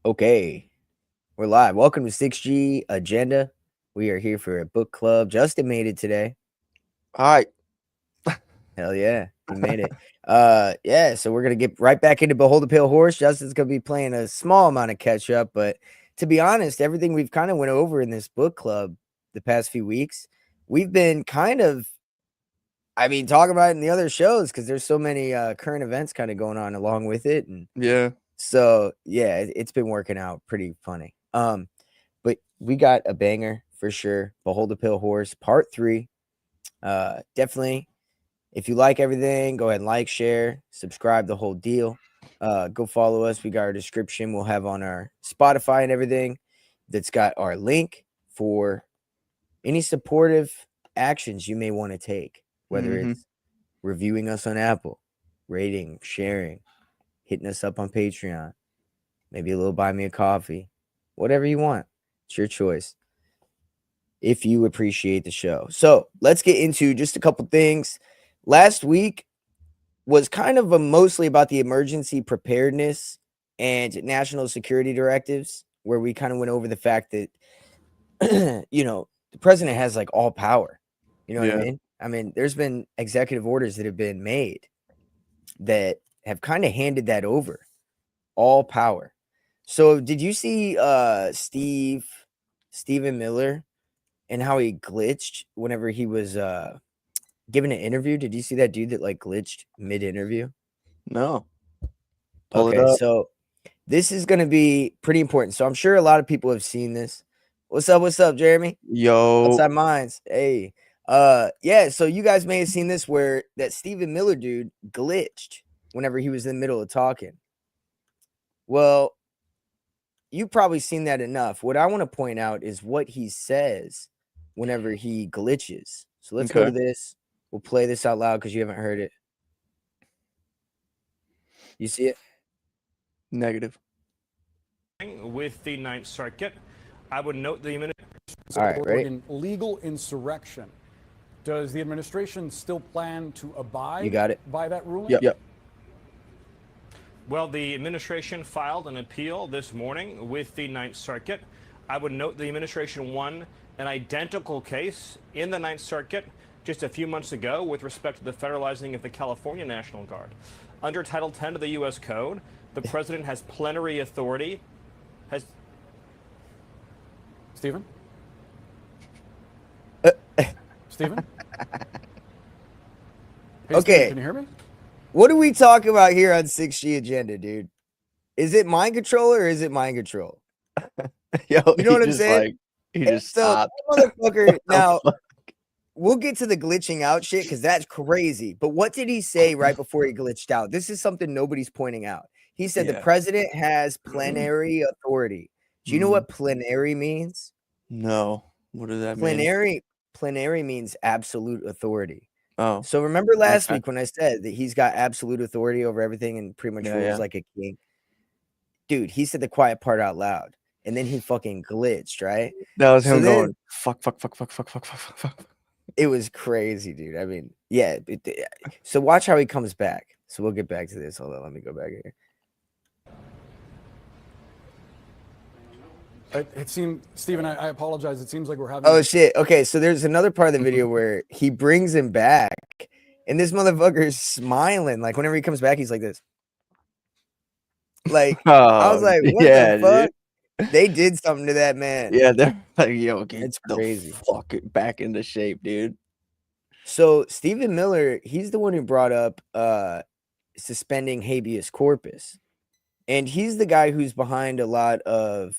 Okay, we're live. Welcome to 6G Agenda. We are here for a book club. Justin made it today. All right. Hell yeah, he made it. Yeah, so we're gonna get right back into Behold the Pale Horse. Justin's gonna be playing a small amount of catch up, but to be honest, everything we've kind of went over in this book club the past few weeks, we've been kind of, talking about it in the other shows because there's so many current events kind of going on along with it, and Yeah. so yeah, it's been working out pretty funny. But we got a banger for sure. Behold the Pale Horse, part 3. Definitely, if you like everything, go ahead and like, share, subscribe, the whole deal. Go follow us. We got our description. We'll have on our Spotify and everything. That's got our link for any supportive actions you may want to take, whether it's reviewing us on Apple, rating, sharing, hitting us up on Patreon, maybe a little buy me a coffee, whatever you want. It's your choice if you appreciate the show. So let's get into just a couple things. Last week was kind of mostly about the emergency preparedness and national security directives, where we kind of went over the fact that, the president has like all power. You know what I mean? I mean, there's been executive orders that have been made that have kind of handed that over, all power. So did you see Stephen Miller and how he glitched whenever he was giving an interview? Did you see that dude that like glitched mid-interview? No. Pull it Okay, up. so this is going to be pretty important. So I'm sure a lot of people have seen this. What's up, Jeremy? Yo. Outside Minds. Hey. Yeah, so you guys may have seen this where that Stephen Miller dude glitched whenever he was in the middle of talking. Well, you've probably seen that enough. What I want to point out is what he says whenever he glitches. So let's go to this. We'll play this out loud because you haven't heard it. You see it? Negative. With the Ninth Circuit, I would note the All right, ready? Legal insurrection. Does the administration still plan to abide by that ruling? Yep. Well, the administration filed an appeal this morning with the Ninth Circuit. I would note the administration won an identical case in the Ninth Circuit just a few months ago with respect to the federalizing of the California National Guard. Under Title 10 of the U.S. Code, the president has plenary authority. Stephen? Stephen? Hey, Okay. Stephen, can you hear me? What are we talking about here on 6G Agenda, dude? Is it mind control or is it mind control? Yo, you know what I'm saying? He just so stopped. Motherfucker, now we'll get to the glitching out shit because that's crazy. But what did he say right before he glitched out? This is something nobody's pointing out. He said the president has plenary authority. Do you know what plenary means? No. What does that mean? Plenary means absolute authority. Oh. So remember last week when I said that he's got absolute authority over everything and pretty much rules like a king? Dude, he said the quiet part out loud. And then he fucking glitched, right? That was him going, fuck. It was crazy, dude. I mean, yeah. So watch how he comes back. So we'll get back to this. Hold on, let me go back here. It seemed, Stephen, I apologize. It seems like we're having. Oh, shit. Okay, so there's another part of the video where he brings him back, and this motherfucker is smiling. Like, whenever he comes back, he's like this. Like, I was like, what the fuck? Dude. They did something to that man. Yeah, they're like, yo, it's crazy. Fuck it back into shape, dude. So Stephen Miller, he's the one who brought up suspending habeas corpus. And he's the guy who's behind a lot of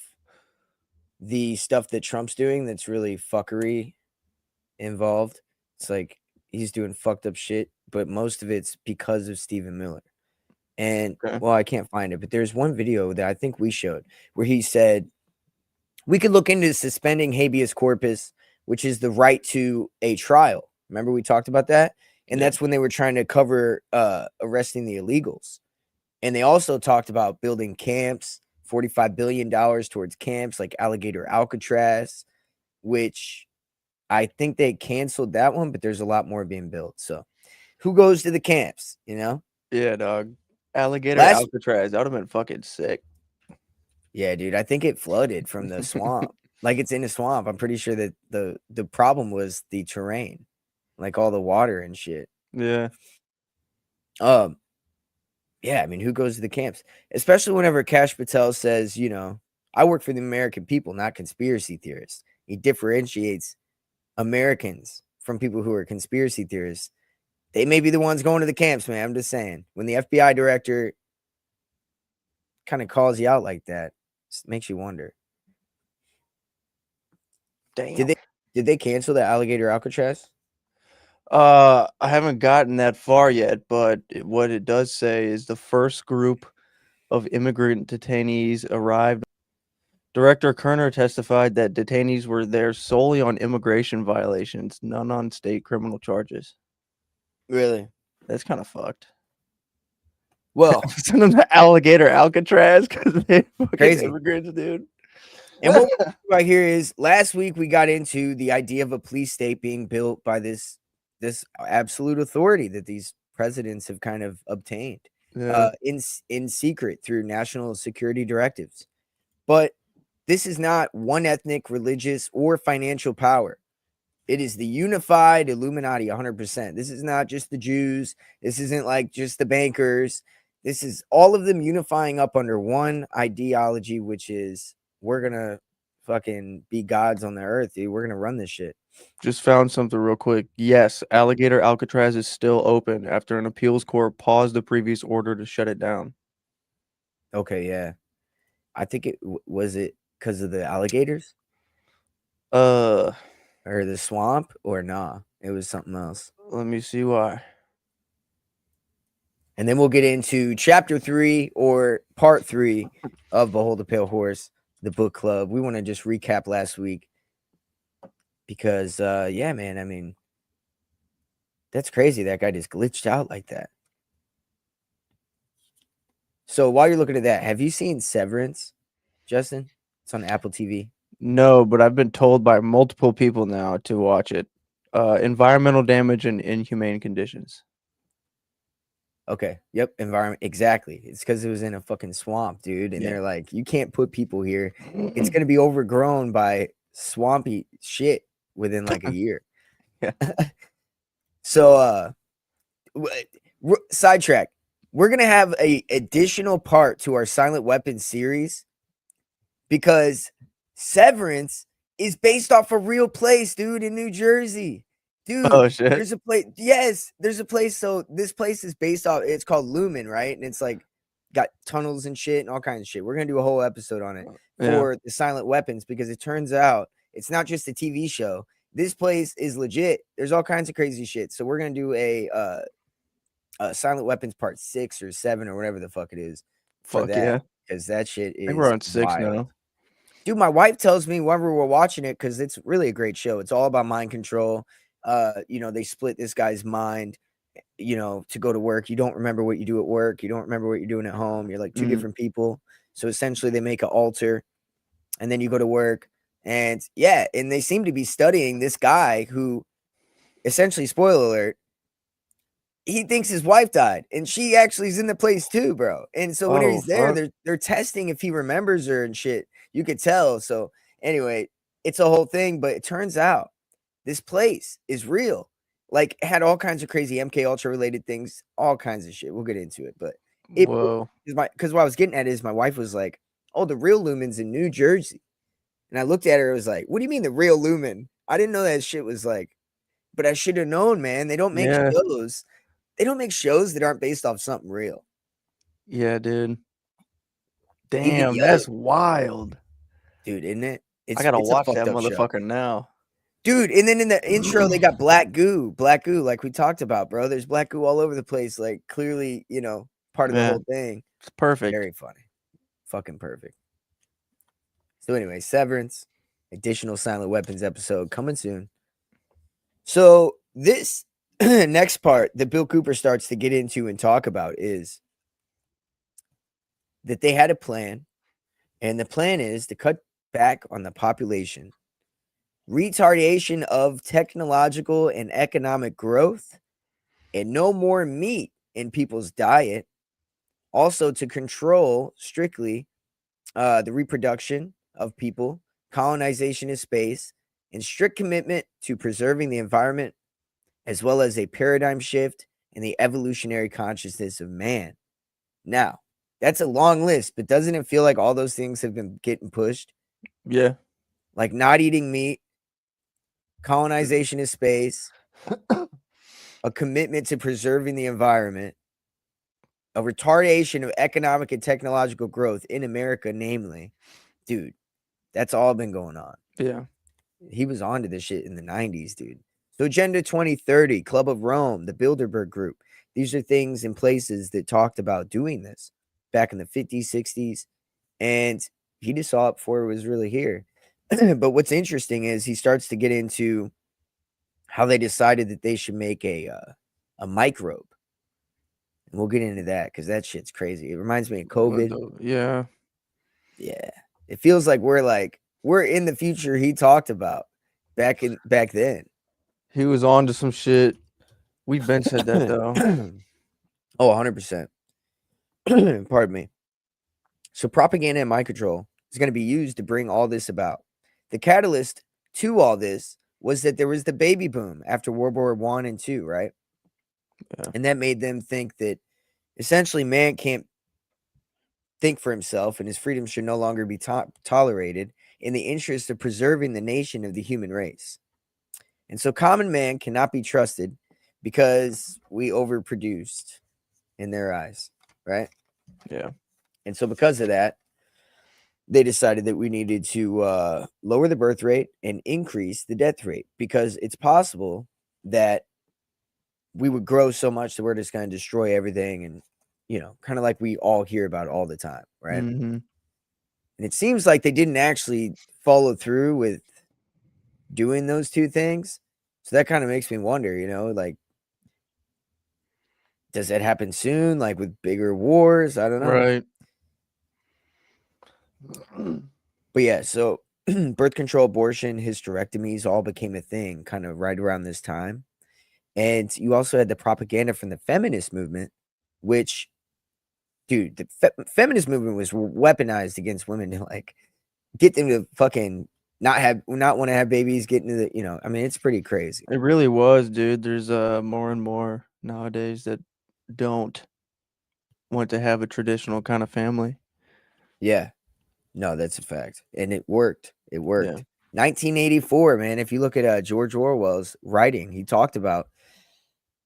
the stuff that Trump's doing that's really fuckery involved. It's like he's doing fucked up shit, but most of it's because of Stephen Miller. And well, I can't find it, but there's one video that I think we showed where he said we could look into suspending habeas corpus, which is the right to a trial. Remember we talked about that? And that's when they were trying to cover arresting the illegals. And they also talked about building camps, $45 billion towards camps like Alligator Alcatraz, which I think they canceled that one, but there's a lot more being built. So who goes to the camps, you know? Yeah, dog. Alligator Alcatraz. That would have been fucking sick. Yeah, dude. I think it flooded from the swamp. Like it's in a swamp. I'm pretty sure that the problem was the terrain, like all the water and shit. Yeah. Yeah, I mean, who goes to the camps? Especially whenever Kash Patel says, I work for the American people, not conspiracy theorists. He differentiates Americans from people who are conspiracy theorists. They may be the ones going to the camps, man. I'm just saying. When the FBI director kind of calls you out like that, it makes you wonder. Damn. Did they cancel the alligator Alcatraz? I haven't gotten that far yet, but what it does say is the first group of immigrant detainees arrived. Director Kerner testified that detainees were there solely on immigration violations, none on state criminal charges. Really? That's kind of fucked. Well, send them to alligator Alcatraz because they fucking crazy immigrants, dude. And what we're right here is last week we got into the idea of a police state being built by this absolute authority that these presidents have kind of obtained in secret through national security directives. But this is not one ethnic, religious, or financial power. It is the unified Illuminati 100%. This is not just the Jews. This isn't like just the bankers. This is all of them unifying up under one ideology, which is we're going to fucking be gods on the earth, dude. We're going to run this shit. Just found something real quick. Yes, alligator Alcatraz is still open after an appeals court paused the previous order to shut it down. Okay, yeah. I think was it because of the alligators? Or the swamp, or nah? It was something else. Let me see why. And then we'll get into chapter 3 or part 3 of Behold the Pale Horse, the book club. We want to just recap last week because, yeah, man, I mean, that's crazy. That guy just glitched out like that. So while you're looking at that, have you seen Severance, Justin? It's on Apple TV. No, but I've been told by multiple people now to watch it. Environmental damage and inhumane conditions. Okay. Yep. Environment. Exactly. It's because it was in a fucking swamp, dude. And they're like, you can't put people here. It's going to be overgrown by swampy shit within like a year. Yeah. So, sidetrack. We're going to have a additional part to our Silent Weapons series because Severance is based off a real place, dude, in New Jersey. Dude, oh, shit. There's a place. Yes, there's a place. So this place is based off. It's called Lumen, right? And it's like got tunnels and shit and all kinds of shit. We're gonna do a whole episode on it for the Silent Weapons because it turns out it's not just a TV show. This place is legit. There's all kinds of crazy shit. So we're gonna do a Silent Weapons part 6 or 7 or whatever the fuck it is. Fuck yeah, because that shit is. I think we're on 6 wild. now. Dude, my wife tells me whenever we're watching it because it's really a great show. It's all about mind control. They split this guy's mind, to go to work. You don't remember what you do at work. You don't remember what you're doing at home. You're like two different people. So essentially they make an altar and then you go to work and they seem to be studying this guy who essentially, spoiler alert, he thinks his wife died and she actually is in the place too, bro. And so when he's there, they're testing if he remembers her and shit. You could tell. So anyway, it's a whole thing, but it turns out this place is real. Like had all kinds of crazy MK Ultra related things, all kinds of shit. We'll get into it, but because what I was getting at is my wife was like, "Oh, the real Lumen's in New Jersey," and I looked at her. I was like, "What do you mean the real Lumen?" I didn't know that shit was like, but I should have known, man. They don't make shows. They don't make shows that aren't based off something real. Yeah, dude. Damn, that's wild, dude, isn't it? I gotta watch that motherfucker now. Dude, and then in the intro, they got black goo, like we talked about, bro. There's black goo all over the place, like clearly, part of the whole thing. It's perfect. Very funny. Fucking perfect. So anyway, Severance, additional Silent Weapons episode coming soon. So this next part that Bill Cooper starts to get into and talk about is that they had a plan, and the plan is to cut back on the population, retardation of technological and economic growth, and no more meat in people's diet. Also to control strictly the reproduction of people, colonization of space, and strict commitment to preserving the environment, as well as a paradigm shift in the evolutionary consciousness of man. Now, that's a long list, but doesn't it feel like all those things have been getting pushed? Yeah. Like not eating meat, colonization of space, a commitment to preserving the environment, a retardation of economic and technological growth in America, namely. Dude, that's all been going on. Yeah. He was onto this shit in the 90s, dude. So Agenda 2030, Club of Rome, the Bilderberg Group. These are things and places that talked about doing this back in the 50s, 60s. And he just saw it before it was really here. But what's interesting is he starts to get into how they decided that they should make a microbe. And we'll get into that because that shit's crazy. It reminds me of COVID. Yeah. Yeah. It feels like we're in the future he talked about back then. He was on to some shit. We've been said that though. Oh, 100%. Pardon me. So propaganda and mind control is going to be used to bring all this about. The catalyst to all this was that there was the baby boom after World War I and II, right? Yeah. And that made them think that essentially man can't think for himself and his freedom should no longer be tolerated in the interest of preserving the nation of the human race. And so common man cannot be trusted because we overproduced in their eyes, right? Yeah. And so because of that, they decided that we needed to lower the birth rate and increase the death rate because it's possible that we would grow so much that we're just going to destroy everything and, you know, kind of like we all hear about all the time, right? Mm-hmm. And it seems like they didn't actually follow through with doing those two things. So that kind of makes me wonder, you know, like, does that happen soon? Like with bigger wars? I don't know. Right. But yeah, so birth control, abortion, hysterectomies all became a thing kind of right around this time. And you also had the propaganda from the feminist movement, which, dude, the feminist movement was weaponized against women to like get them to fucking not want to have babies, get into the, you know, I mean, it's pretty crazy. It really was, dude. There's more and more nowadays that don't want to have a traditional kind of family. Yeah. No, that's a fact. And it worked. It worked. Yeah. 1984, man. If you look at George Orwell's writing, he talked about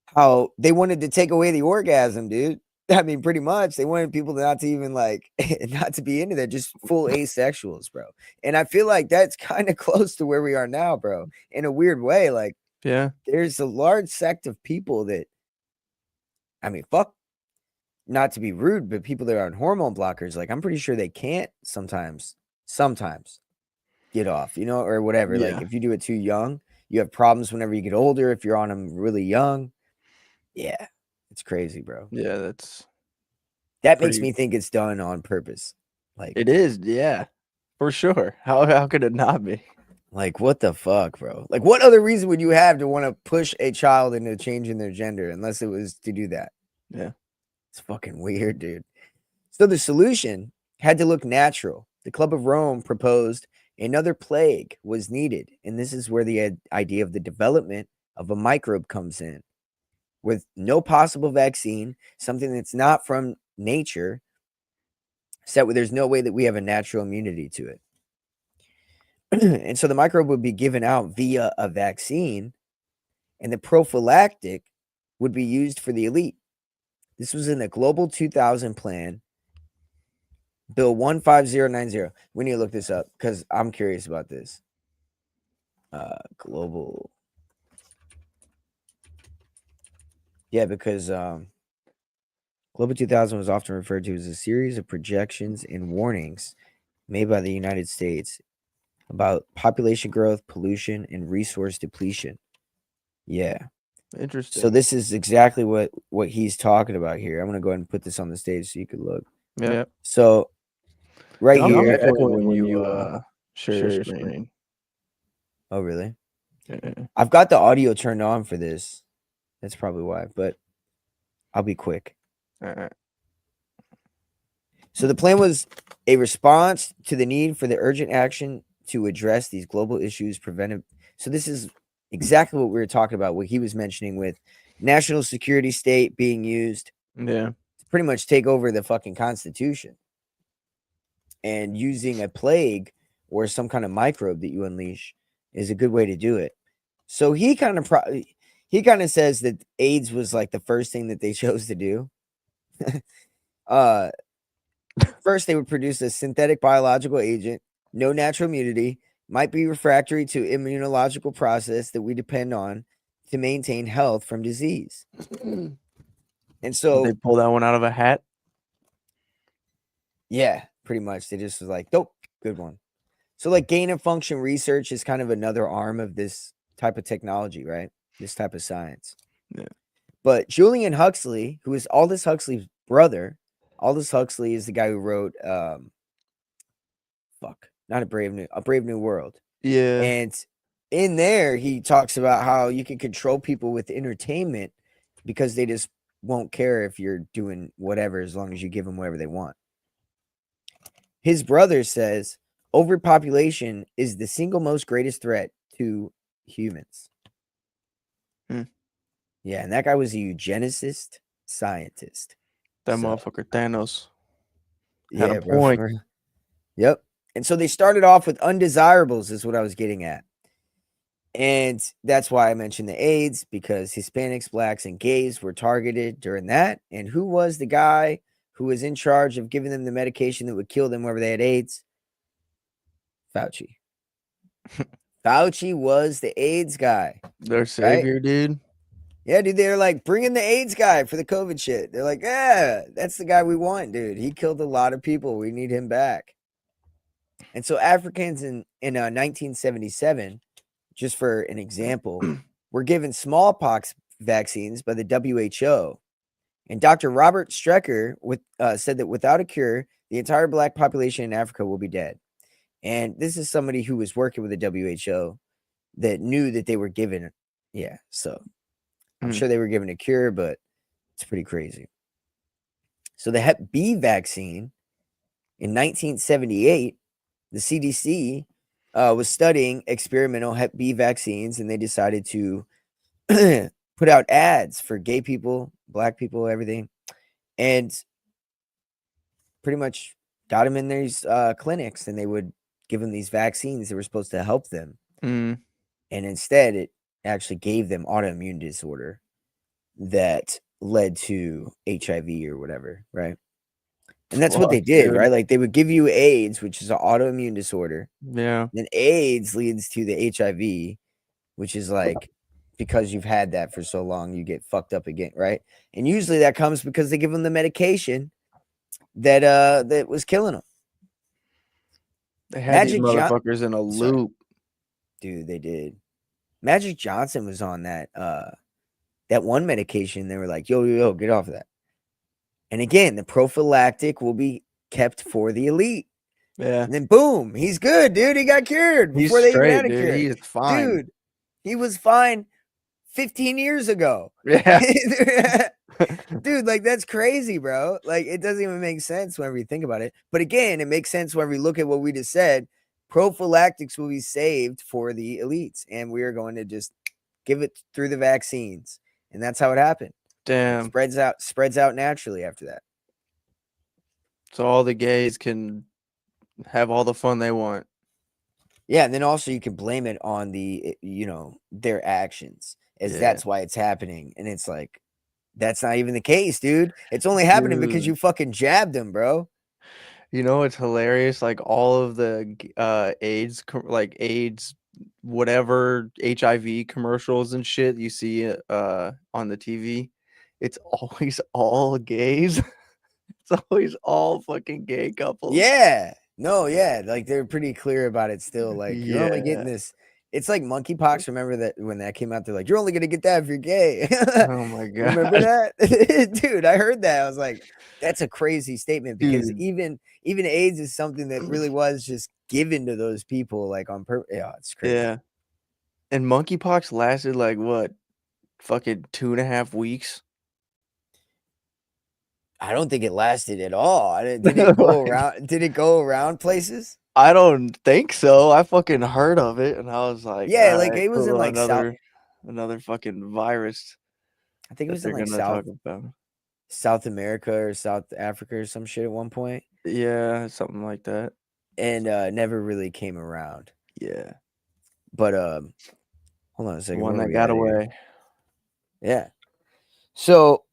how they wanted to take away the orgasm, dude. I mean, pretty much they wanted people not to even like not to be into that, just full asexuals, bro. And I feel like that's kind of close to where we are now, bro, in a weird way. Like, Yeah. there's a large sect of people that, I mean, fuck, not to be rude, but people that are on hormone blockers, like I'm pretty sure they can't sometimes get off, you know, or whatever. Yeah. Like if you do it too young, you have problems whenever you get older. If you're on them really young, yeah, it's crazy, bro. Yeah, That makes me think it's done on purpose. Like it is, yeah, for sure. How could it not be? Like what the fuck, bro? Like what other reason would you have to want to push a child into changing their gender unless it was to do that? Yeah. It's fucking weird, dude. So the solution had to look natural. The Club of Rome proposed another plague was needed. And this is where the idea of the development of a microbe comes in. With no possible vaccine, something that's not from nature, except there's no way that we have a natural immunity to it. And so the microbe would be given out via a vaccine, and the prophylactic would be used for the elite. This was in the Global 2000 Plan, Bill 15090. We need to look this up because I'm curious about this. Global. Yeah, because Global 2000 was often referred to as a series of projections and warnings made by the United States about population growth, pollution, and resource depletion. Yeah. Interesting. So this is exactly what he's talking about here. I'm going to go ahead and put this on the stage so you can look. Yeah. So right I'm here. echoing when you share your screen. Oh, really? Yeah. I've got the audio turned on for this. That's probably why, but I'll be quick. All right. So the plan was A response to the need for the urgent action to address these global issues preventive. So this is exactly what we were talking about, what he was mentioning with national security state being used Yeah. to pretty much take over the fucking Constitution, and using a plague or some kind of microbe that you unleash is a good way to do it. So he kind of says that AIDS was like the first thing that they chose to do. First, they would produce a synthetic biological agent, no natural immunity, might be refractory to immunological process that we depend on to maintain health from disease. And so they pull that one out of a hat. Yeah, pretty much. They just was like, nope, good one. So like gain of function research is kind of another arm of this type of technology, right? This type of science. Yeah. But Julian Huxley, who is Aldous Huxley's brother, Aldous Huxley is the guy who wrote A Brave New World. Yeah. And in there he talks about how you can control people with entertainment because they just won't care if you're doing whatever as long as you give them whatever they want. His brother says overpopulation is the single most greatest threat to humans. Yeah, and that guy was a eugenicist scientist. That motherfucker Thanos Yeah, had a point. bro. Yep. And so they started off with undesirables is what I was getting at. And that's why I mentioned the AIDS, because Hispanics, blacks, and gays were targeted during that. And who was the guy who was in charge of giving them the medication that would kill them whenever they had AIDS? Fauci. Fauci was the AIDS guy. Their savior, dude. Yeah, dude, they're like, bring in the AIDS guy for the COVID shit. They're like, yeah, that's the guy we want, dude. He killed a lot of people. We need him back. And so Africans in 1977, just for an example, were given smallpox vaccines by the WHO. And Dr. Robert Strecker said that without a cure, the entire black population in Africa will be dead. And this is somebody who was working with the WHO that knew that they were given. Yeah, so I'm sure they were given a cure, but it's pretty crazy. So the Hep B vaccine in 1978, the CDC was studying experimental Hep B vaccines, and they decided to put out ads for gay people, black people, everything, and pretty much got them in these clinics, and they would give them these vaccines that were supposed to help them. And instead, it actually gave them autoimmune disorder that led to HIV or whatever, right? And that's what they did, dude. right? Like they would give you AIDS, which is an autoimmune disorder. Yeah. Then AIDS leads to the HIV, which is like because you've had that for so long, you get fucked up again, right? And usually that comes because they give them the medication that was killing them. They had these motherfuckers in a loop. Dude, they did. Magic Johnson was on that one medication. They were like, yo, get off of that. And again, the prophylactic will be kept for the elite. Yeah. And then boom, he's good, dude. He got cured before they even had a cure. He is fine. Dude, he was fine 15 years ago. Yeah. Dude, like that's crazy, bro. Like it doesn't even make sense whenever you think about it. But again, it makes sense whenever we look at what we just said. Prophylactics will be saved for the elites, and we are going to just give it through the vaccines. And that's how it happened. Damn. It spreads out naturally after that. So all the gays can have all the fun they want. Yeah, and then also you can blame it on their actions, as that's why it's happening. And it's like, that's not even the case, dude. It's only happening because you fucking jabbed them, bro. You know, it's hilarious. Like all of the AIDS, whatever HIV commercials and shit you see on the TV, it's always all gays. It's always all fucking gay couples. Yeah. No, yeah. Like they're pretty clear about it still. Like you're only getting this. It's like monkeypox. Remember that when that came out, they're like, you're only gonna get that if you're gay. Oh my god. Remember that? Dude, I heard that. I was like, that's a crazy statement because even AIDS is something that really was just given to those people like on purpose. Yeah, it's crazy. Yeah. And monkeypox lasted like what? Fucking 2.5 weeks. I don't think it lasted at all. Did it go around? Did it go around places? I don't think so. I fucking heard of it, and I was like, Yeah, all like right, it was in cool, like another fucking virus I think it that was in they're like gonna talk about. South America or South Africa or some shit at one point, Yeah, something like that. and never really came around. Yeah, But hold on a the second. one Where are that we got at here? away. Yeah. So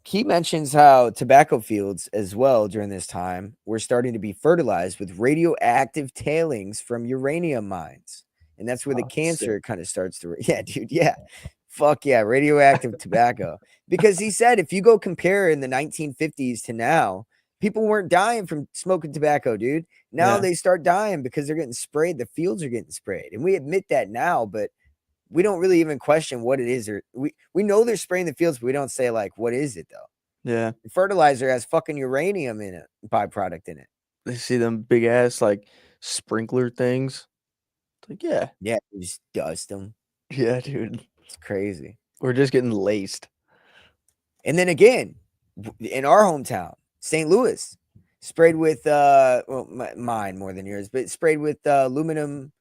he mentions how tobacco fields as well during this time were starting to be fertilized with radioactive tailings from uranium mines. And that's where the Oh, cancer sick. kind of starts to, yeah, dude. Yeah. Fuck yeah. Radioactive tobacco. Because he said if you go compare in the 1950s to now, people weren't dying from smoking tobacco, dude. Now Yeah. they start dying because they're getting sprayed. The fields are getting sprayed. And we admit that now, but we don't really even question what it is, or we know they're spraying the fields, but we don't say like what is it though. Yeah, The fertilizer has fucking uranium in it, byproduct in it. they see them big ass like sprinkler things. It's like, yeah, Yeah, you just dust them. yeah, dude. It's crazy. We're just getting laced. And then again, in our hometown, St. Louis, sprayed with well, mine more than yours, but sprayed with aluminum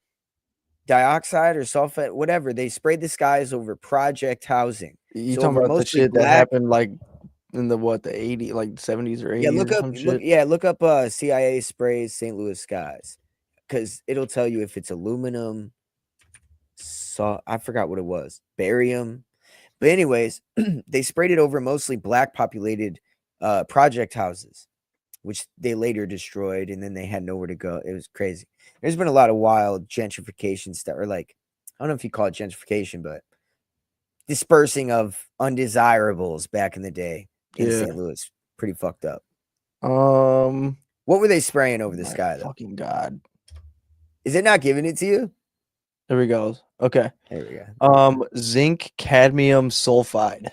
dioxide or sulfate, whatever. They sprayed the skies over project housing. You So talking over about the mostly shit that black. happened like in the 80s, like 70s or 80s Yeah, or some shit? look up CIA sprays St. Louis skies, because it'll tell you if it's aluminum. So I forgot what it was, barium. But anyways, they sprayed it over mostly black populated project houses, which they later destroyed, and then they had nowhere to go. It was crazy. There's been a lot of wild gentrification stuff, or like, I don't know if you call it gentrification, but dispersing of undesirables back in the day in Yeah. St. Louis. Pretty fucked up. Um, What were they spraying over the my sky though? fucking God. Is it not giving it to you? There we go. Okay. There we go. Zinc cadmium sulfide.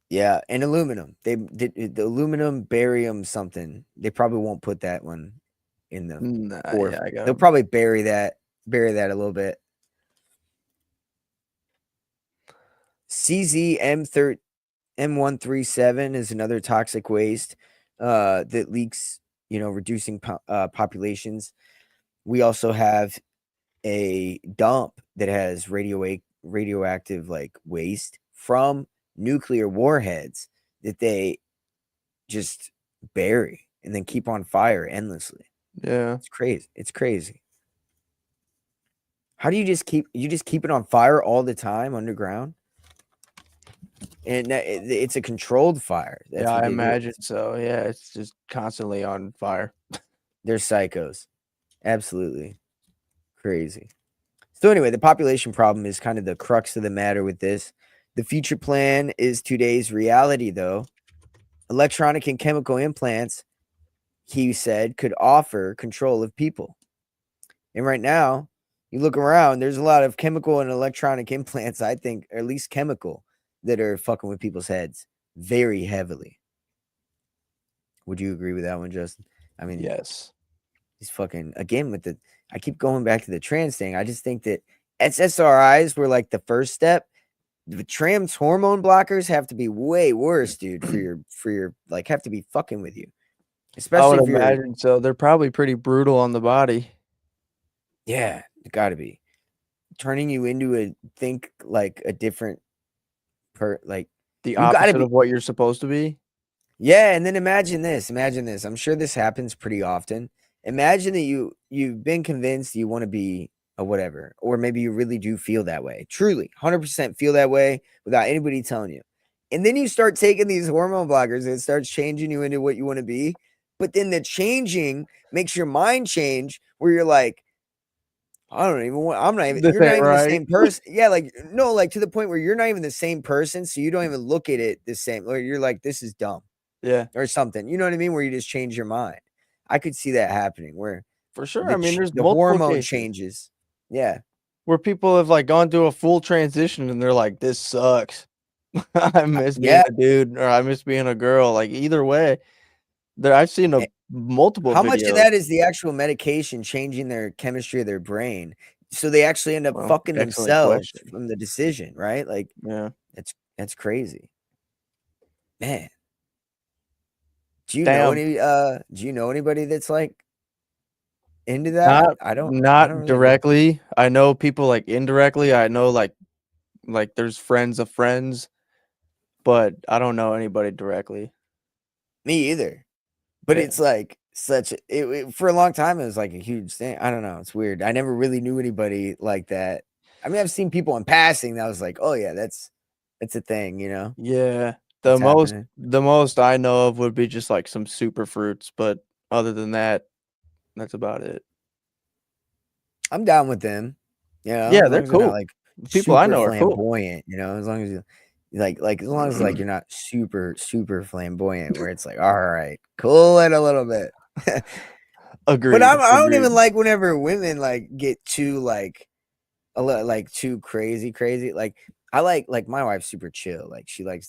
Yeah, and aluminum. They did the aluminum, barium, something. They probably won't put that one in the Nah, core. yeah, I got They'll it. probably bury that a little bit. CZM137 is another toxic waste that leaks, reducing populations. We also have a dump that has radioactive like waste from nuclear warheads that they just bury and then keep on fire endlessly. Yeah. It's crazy. It's crazy. How do you just keep it on fire all the time underground? And it's a controlled fire. That's Yeah, what I they do. imagine so. Yeah, it's just constantly on fire. They're psychos. Absolutely crazy. So anyway, the population problem is kind of the crux of the matter with this. The future plan is today's reality, though. Electronic and chemical implants, he said, could offer control of people. And right now, you look around, there's a lot of chemical and electronic implants, I think, or at least chemical, that are fucking with people's heads very heavily. Would you agree with that one, Justin? I mean, Yes. he's fucking, again, with I keep going back to the trans thing. I just think that SSRIs were like the first step. The trans hormone blockers have to be way worse, dude, for your like, have to be fucking with you. Especially I would if you're, imagine so. They're probably pretty brutal on the body. yeah, it gotta be. Turning you into a different like The you gotta opposite be. of what you're supposed to be. Yeah, and then imagine this. I'm sure this happens pretty often. Imagine that you've been convinced you want to be a whatever, or maybe you really do feel that way. Truly, 100% feel that way without anybody telling you. And then you start taking these hormone blockers and it starts changing you into what you want to be. But then the changing makes your mind change where you're like, I don't even want, This you're not ain't even the right. same person. Yeah, like, no, like to the point where you're not even the same person. So you don't even look at it the same. Or you're like, this is dumb. Yeah, Or something, you know what I mean? Where you just change your mind. I could see that happening where for sure. I mean, there's the multiple hormone cases changes. Yeah. where people have like gone through a full transition and they're like, "This sucks. I miss being a dude or I miss being a girl." Like either way, I've seen multiple How much of videos. that is the actual medication changing their chemistry of their brain? So they actually end up fucking excellent themselves question. from the decision, right? Like, Yeah, that's crazy. Man. Do you know Damn. any? Do you know anybody that's like into that? I don't Not really know. directly. I know people like indirectly. I know like there's friends of friends, but I don't know anybody directly. Me either. But Yeah. it's like for a long time it was like a huge thing. I don't know. It's weird. I never really knew anybody like that. I mean, I've seen people in passing that was like, oh yeah, that's a thing, you know? Yeah. It's happening. The most I know of would be just like some super fruits, but other than that, that's about it. I'm down with them. You know, Yeah, as long they're as they're not cool. like People I super know are cool. flamboyant, you know, as long as you as long as like you're not super flamboyant where it's like, all right, cool it a little bit. Agreed. But I don't even Agreed. like whenever women like get too like a little like too crazy. Like I like my wife's super chill. Like she likes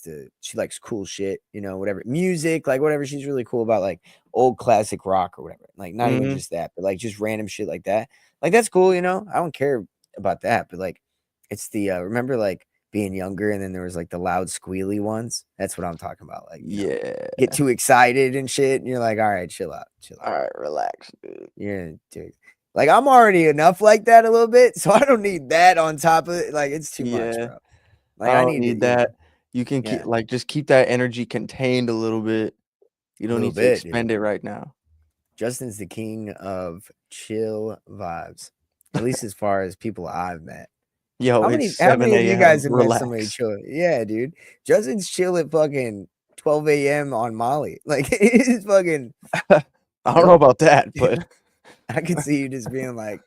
cool shit, you know, whatever music, like whatever. She's really cool about like old classic rock or whatever. Like not even Mhm. just that, but like just random shit like that. Like that's cool, you know. I don't care about that, but like it's the remember like being younger and then there was like the loud squealy ones. That's what I'm talking about. Like, you know, Yeah. get too excited and shit, and you're like, all right, chill out. All right, relax, dude. Yeah, dude. Like I'm already enough like that a little bit, so I don't need that on top of it. Like it's too much, Yeah. bro. Like I I don't need to, need you know, that. You can keep yeah, just keep that energy contained a little bit. You a don't little need to bit, dude. expend it right now. Justin's the king of chill vibes, at least as far as people I've met. Yo, How it's how 7 many of you guys a.m. have met somebody Relax. chill? Yeah, dude. Justin's chill at fucking 12 a.m. on Molly. Like it's fucking I don't know about that, but I could see you just being like,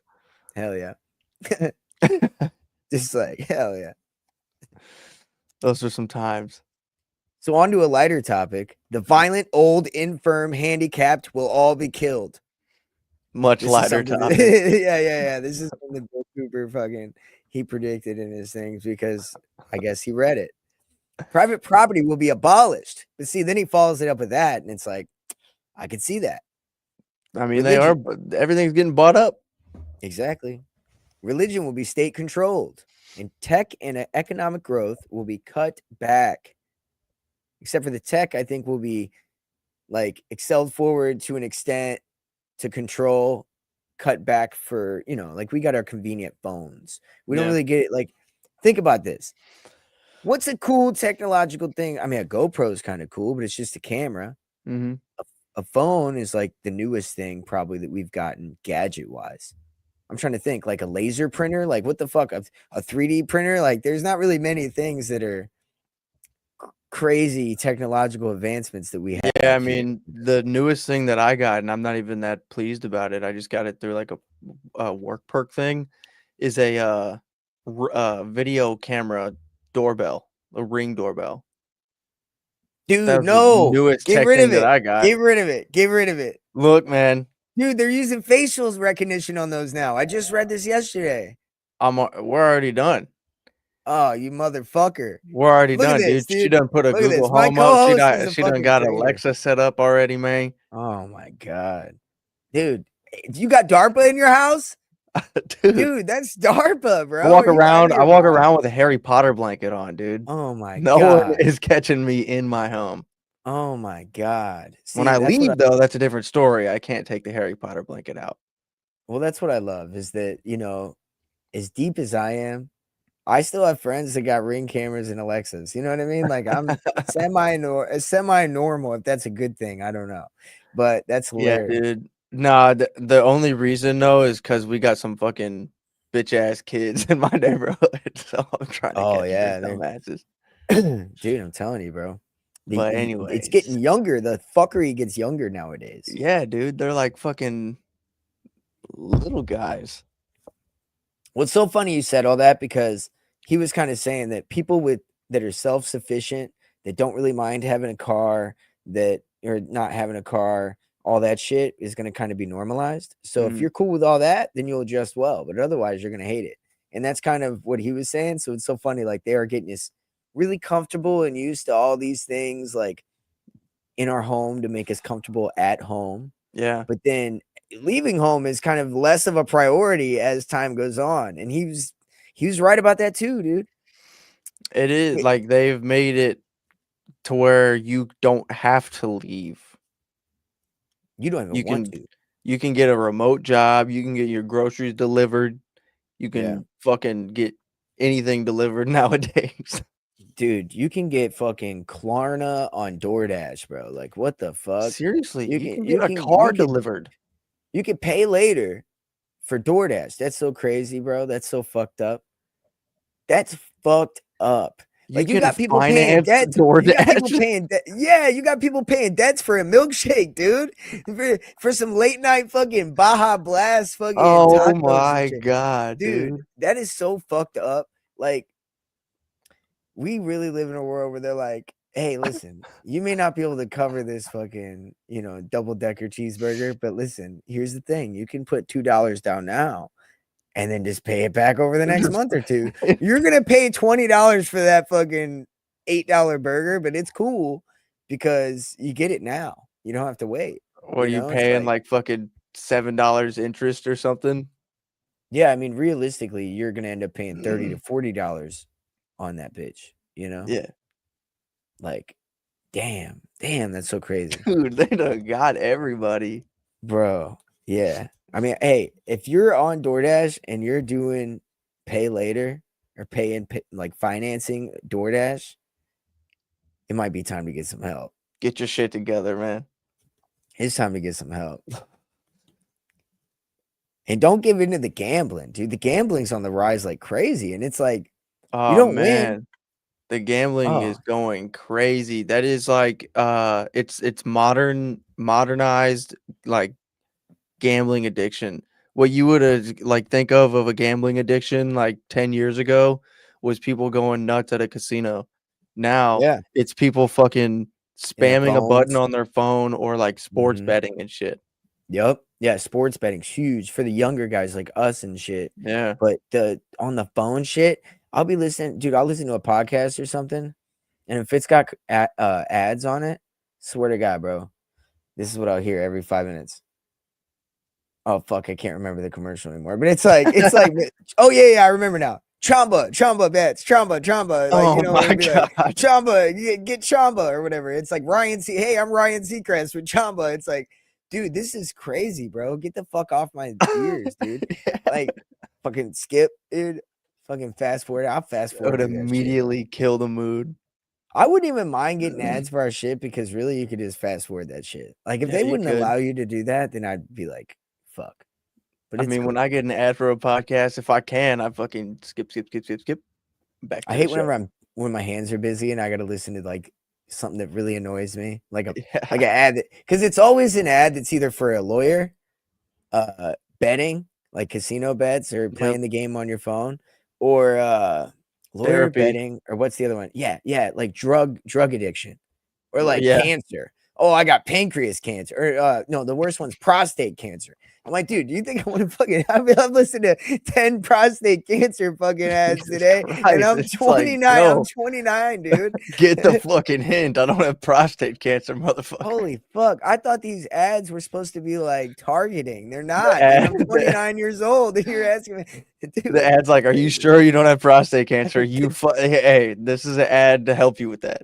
hell yeah. Just like, hell yeah. those are some times. So on to a lighter topic. The violent, old, infirm, handicapped will all be killed. Much This is lighter something that, topic. yeah. This is something Bill Cooper fucking he predicted in his things because I guess he read it. Private property will be abolished. But see, then he follows it up with that, and it's like, I could see that. I mean, they are, but everything's getting bought up. Exactly. Religion will be state controlled, and tech and economic growth will be cut back. Except for the tech, I think will be like excelled forward to an extent to control, cut back for, you know, like we got our convenient phones. We don't Yeah. really get it. Like, think about this. What's a cool technological thing? I mean, a GoPro is kind of cool, but it's just a camera. Mm-hmm. A phone is like the newest thing probably that we've gotten gadget wise. I'm trying to think like a laser printer. Like, what the fuck? A 3D printer? Like, there's not really many things that are crazy technological advancements that we have. Yeah, I here. mean, the newest thing that I got, and I'm not even that pleased about it. I just got it through like a work perk thing, is a video camera doorbell, a Ring doorbell. That Dude, was the no, newest get tech rid of thing that it. I got. Get rid of it. Get rid of it. Look, man, Dude, they're using facial recognition on those now. I just read this yesterday. we're already done. Oh, you motherfucker. We're already Look at done, this, dude. She dude. done put a Look at Google this. My Home up. co-host is a She done fucking got traitor. Alexa set up already, man. Oh my God. Dude, you got DARPA in your house? Dude, Dude, that's DARPA, bro. I walk Are you out around. of I your walk mind? around with a Harry Potter blanket on, dude. Oh my No one God. is catching me in my home. Oh my God. When See, I that's what leave, though, that's a different story. I can't take the Harry Potter blanket out. well, that's what I love is that, you know, as deep as I am, I still have friends that got Ring cameras and Alexas. You know what I mean? Like I'm semi normal, if that's a good thing. I don't know. But that's Yeah, hilarious. dude. Nah, the only reason though is because we got some fucking bitch ass kids in my neighborhood, so I'm trying to Oh catch their yeah, dumbasses. dude, I'm telling you, bro. But It's anyways, getting younger. The fuckery gets younger nowadays. yeah, dude, they're like fucking little guys. What's so funny you said all that because he was kind of saying that people that are self-sufficient, that don't really mind having a car, that or not having a car, all that shit is going to kind of be normalized. So if Mhm. you're cool with all that, then you'll adjust well, but otherwise you're going to hate it. And that's kind of what he was saying. So it's so funny, like they are getting us really comfortable and used to all these things like in our home to make us comfortable at home. Yeah, But then leaving home is kind of less of a priority as time goes on. And he was right about that too, dude. it is Wait, like they've made it to where you don't have to leave. You don't even want to. You can get a remote job. You can get your groceries delivered. You Yeah. can fucking get anything delivered nowadays. Dude, you can get fucking Klarna on DoorDash, bro. Like, what the fuck? Seriously, you can get a car delivered. You can pay later for DoorDash. That's so crazy, bro. That's so fucked up. That's fucked up. Like, you got people paying debts. You got people paying yeah, you got people paying debts for a milkshake, dude. For some late night fucking Baja Blast fucking Oh tacos my and shit. god, dude. That is so fucked up. Like, we really live in a world where they're like, hey, listen, you may not be able to cover this fucking, double-decker cheeseburger, but listen, here's the thing. You can put $2 down now and then just pay it back over the next month or two. You're going to pay $20 for that fucking $8 burger, but it's cool because you get it now. You don't have to wait. What are you paying, like fucking $7 interest or something? Yeah, I mean, realistically, you're going to end up paying $30 to $40 on that bitch, Yeah. Like, damn, that's so crazy. Dude, they done got everybody. Bro, yeah. I mean, hey, if you're on DoorDash and you're doing pay later or like financing DoorDash, it might be time to get some help. Get your shit together, man. It's time to get some help. And don't give into the gambling, dude. The gambling's on the rise like crazy. And it's like, you don't win. The gambling is going crazy. That is like it's modernized like gambling addiction. What you would like think of a gambling addiction like 10 years ago was people going nuts at a casino. Now it's people fucking spamming a button on their phone or like sports betting and shit. Yep. Yeah, sports betting's huge for the younger guys like us and shit. Yeah. But on the phone shit, I'll be listening, dude. I'll listen to a podcast or something, and if it's got ads on it, swear to God, bro, this is what I'll hear every 5 minutes. Oh fuck, I can't remember the commercial anymore. But it's like, oh yeah, I remember now. Chamba bets, Chamba. Like, my God. Like, Chamba, get Chamba or whatever. It's like hey, I'm Ryan Seacrest with Chamba. It's like, dude, this is crazy, bro. Get the fuck off my ears, dude. Like, fucking skip, dude. Fucking fast forward. I'll fast forward. It would immediately kill the mood. I wouldn't even mind getting ads for our shit because really you could just fast forward that shit. Like, if they wouldn't allow you to do that, then I'd be like, fuck. But I mean, when I get an ad for a podcast, if I can, I fucking skip. Back. I hate when my hands are busy and I got to listen to like something that really annoys me, like an ad, because it's always an ad that's either for a lawyer, betting, like casino bets or playing the game on your phone, or lawyer betting, or what's the other one? Yeah, like drug addiction, or like cancer. Oh, I got pancreas cancer, or no, the worst one's prostate cancer. I'm like, dude, do you think I want to fucking? I've listened to 10 prostate cancer fucking ads today, and I'm 29. Like, I'm 29, dude. Get the fucking hint. I don't have prostate cancer, motherfucker. Holy fuck! I thought these ads were supposed to be like targeting. They're not. I'm 29 years old, and you're asking me. Dude, the ad's like, "Are you sure you don't have prostate cancer?" Hey, this is an ad to help you with that.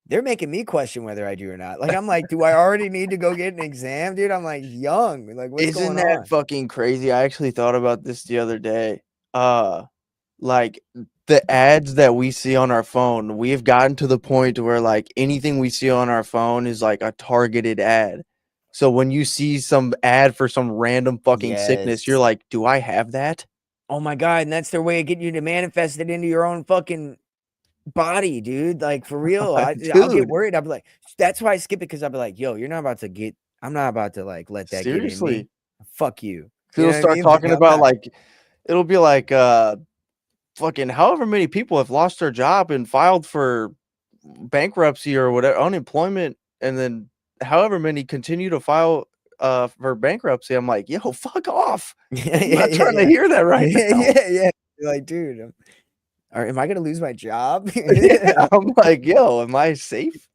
They're making me question whether I do or not. Like, I'm like, do I already need to go get an exam, dude? I'm like young. Like, what's going on? Isn't that fucking crazy? I actually thought about this the other day. Like the ads that we see on our phone, we've gotten to the point where like anything we see on our phone is like a targeted ad. So when you see some ad for some random fucking sickness, you're like, do I have that? Oh my God. And that's their way of getting you to manifest it into your own fucking body, dude. Like, for real. I'll get worried. I'll be like, that's why I skip it, because I'll be like, yo, I'm not about to like let that get in me. Fuck you. He'll start talking about like, it'll be like fucking however many people have lost their job and filed for bankruptcy or whatever, unemployment, and then however many continue to file for bankruptcy. I'm like, yo, fuck off. I'm not trying to hear that right now. Yeah. Like, dude, am I gonna lose my job? I'm like, yo, am I safe?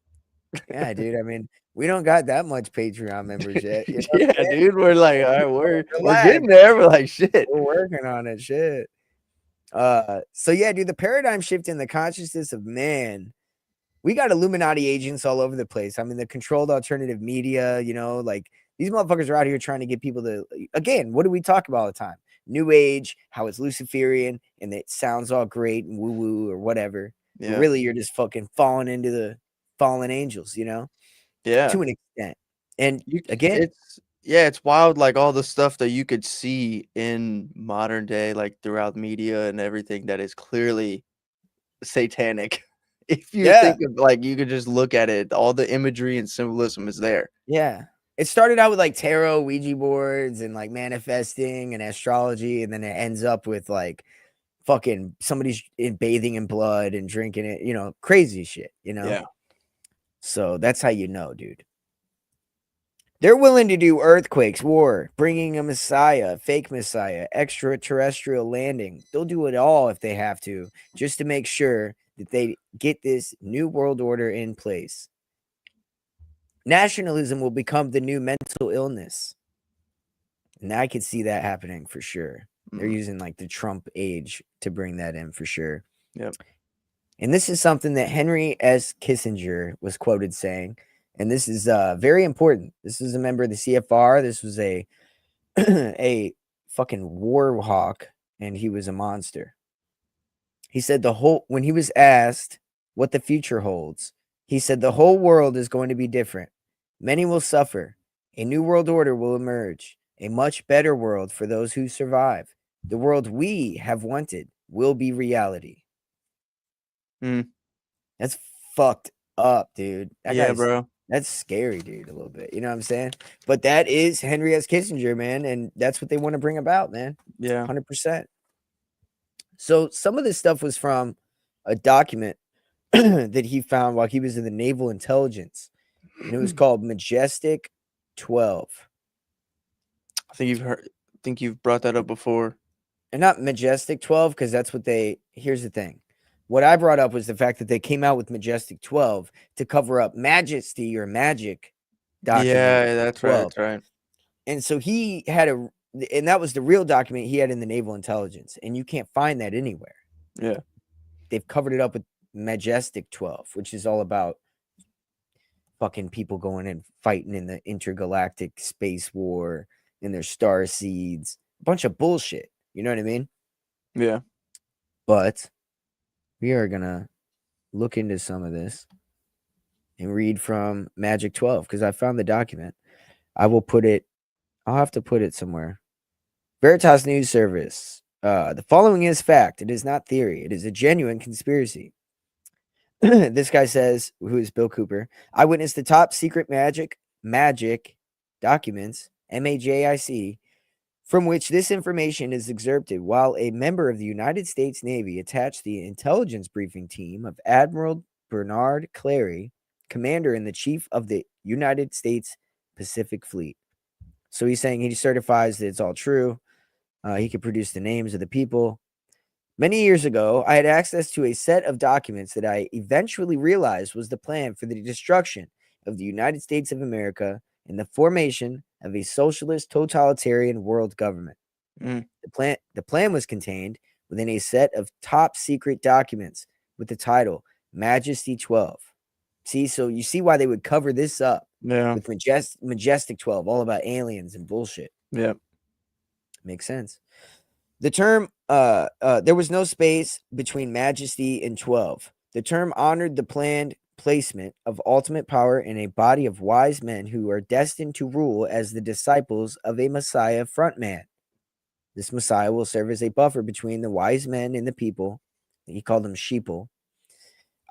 Yeah, dude. I mean, we don't got that much Patreon members yet. You know yeah, dude. We're like, all right, we're getting there. We're like, shit. We're working on it. Shit. So yeah, dude, the paradigm shift in the consciousness of man. We got Illuminati agents all over the place. I mean, the controlled alternative media, like These motherfuckers are out here trying to get people to, again, what do we talk about all the time? New Age, how it's Luciferian, and it sounds all great and woo-woo or whatever. Yeah. But really, you're just fucking falling into the fallen angels, you know? Yeah. To an extent. And again, it's wild, like all the stuff that you could see in modern day, like throughout media and everything that is clearly satanic. If you think of, like, you could just look at it, all the imagery and symbolism is there. Yeah. It started out with like tarot, Ouija boards, and like manifesting and astrology, and then it ends up with like fucking somebody's bathing in blood and drinking it, you know, crazy shit, you know? Yeah. So that's how you know, dude. They're willing to do earthquakes, war, bringing a messiah, fake messiah, extraterrestrial landing. They'll do it all if they have to, just to make sure that they get this new world order in place. Nationalism will become the new mental illness. And I could see that happening for sure. They're using like the Trump age to bring that in for sure. Yep. And this is something that Henry S. Kissinger was quoted saying. And this is very important. This is a member of the CFR. This was a a fucking war hawk, and he was a monster. He said when he was asked what the future holds, he said the whole world is going to be different. Many will suffer. A new world order will emerge. A much better world for those who survive. The world we have wanted will be reality. That's fucked up, dude. Bro. That's scary, dude, a little bit. You know what I'm saying? But that is Henry S. Kissinger, man. And that's what they want to bring about, man. Yeah. 100%. So some of this stuff was from a document that he found while he was in the Naval Intelligence. And it was called Majestic 12. I think you've brought that up before. And not Majestic 12, because that's what here's the thing. What I brought up was the fact that they came out with Majestic 12 to cover up Majesty or Magic document. Yeah, that's 12. right. That's right. And so he had and that was the real document he had in the Naval Intelligence. And you can't find that anywhere. Yeah. They've covered it up with Majestic 12, which is all about fucking people going and fighting in the intergalactic space war and their star seeds. A bunch of bullshit. You know what I mean? Yeah. But we are going to look into some of this and read from Magic 12 because I found the document. I'll have to put it somewhere. Veritas News Service. The following is fact. It is not theory. It is a genuine conspiracy. This guy says, who is Bill Cooper, I witnessed the top secret magic documents, MAJIC, from which this information is excerpted while a member of the United States Navy attached the intelligence briefing team of Admiral Bernard Clary, commander and the chief of the United States Pacific Fleet. So he's saying he certifies that it's all true. He can produce the names of the people. Many years ago, I had access to a set of documents that I eventually realized was the plan for the destruction of the United States of America and the formation of a socialist totalitarian world government. The plan was contained within a set of top secret documents with the title Majesty 12. See, so you see why they would cover this up with Majestic 12, all about aliens and bullshit. Yeah. Makes sense. The term, there was no space between Majesty and 12. The term honored the planned placement of ultimate power in a body of wise men who are destined to rule as the disciples of a Messiah frontman. This Messiah will serve as a buffer between the wise men and the people. He called them sheeple.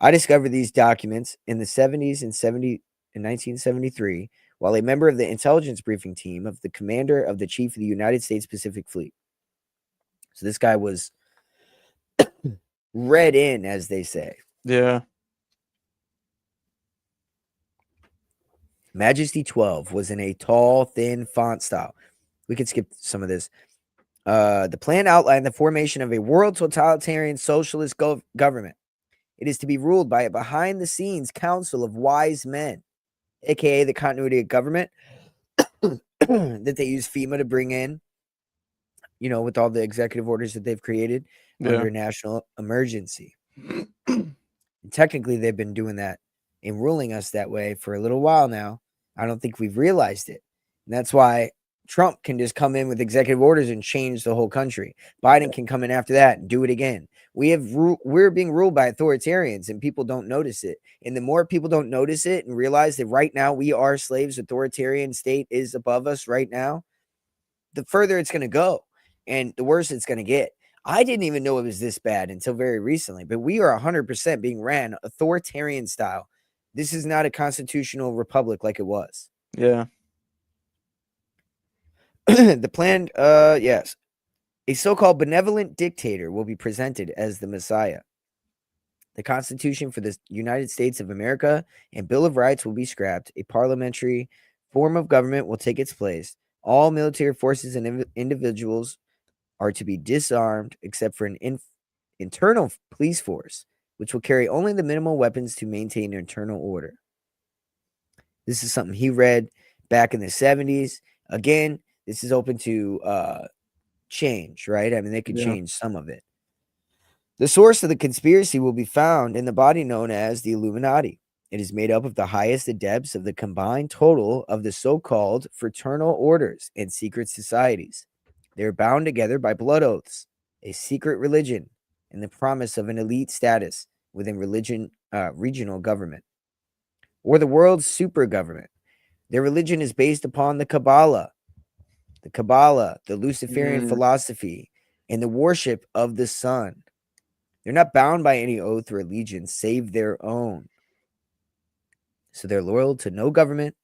I discovered these documents in the 70s and 1973 while a member of the intelligence briefing team of the commander of the chief of the United States Pacific Fleet. So this guy was read in, as they say. Yeah. Majesty 12 was in a tall, thin font style. We could skip some of this. The plan outlined the formation of a world totalitarian socialist government. It is to be ruled by a behind-the-scenes council of wise men, aka the continuity of government that they use FEMA to bring in, you know, with all the executive orders that they've created under a national emergency. And technically, they've been doing that and ruling us that way for a little while now. I don't think we've realized it. And that's why Trump can just come in with executive orders and change the whole country. Biden can come in after that and do it again. We're being ruled by authoritarians, and people don't notice it. And the more people don't notice it and realize that right now we are slaves, authoritarian state is above us right now, the further it's going to go and the worse it's going to get. I didn't even know it was this bad until very recently, but we are 100% being ran authoritarian style. This is not a constitutional republic like it was. Yeah. The planned, yes, a so-called benevolent dictator will be presented as the Messiah. The Constitution for the United States of America and Bill of Rights will be scrapped. A parliamentary form of government will take its place. All military forces and individuals are to be disarmed except for an internal police force, which will carry only the minimal weapons to maintain internal order. This is something he read back in the 70s. Again, this is open to change, right? I mean, they could change some of it. The source of the conspiracy will be found in the body known as the Illuminati. It is made up of the highest adepts of the combined total of the so-called fraternal orders and secret societies. They are bound together by blood oaths, a secret religion, and the promise of an elite status within regional government, or the world's super government. Their religion is based upon the Kabbalah, the Luciferian philosophy, and the worship of the sun. They're not bound by any oath or allegiance save their own. So they're loyal to no government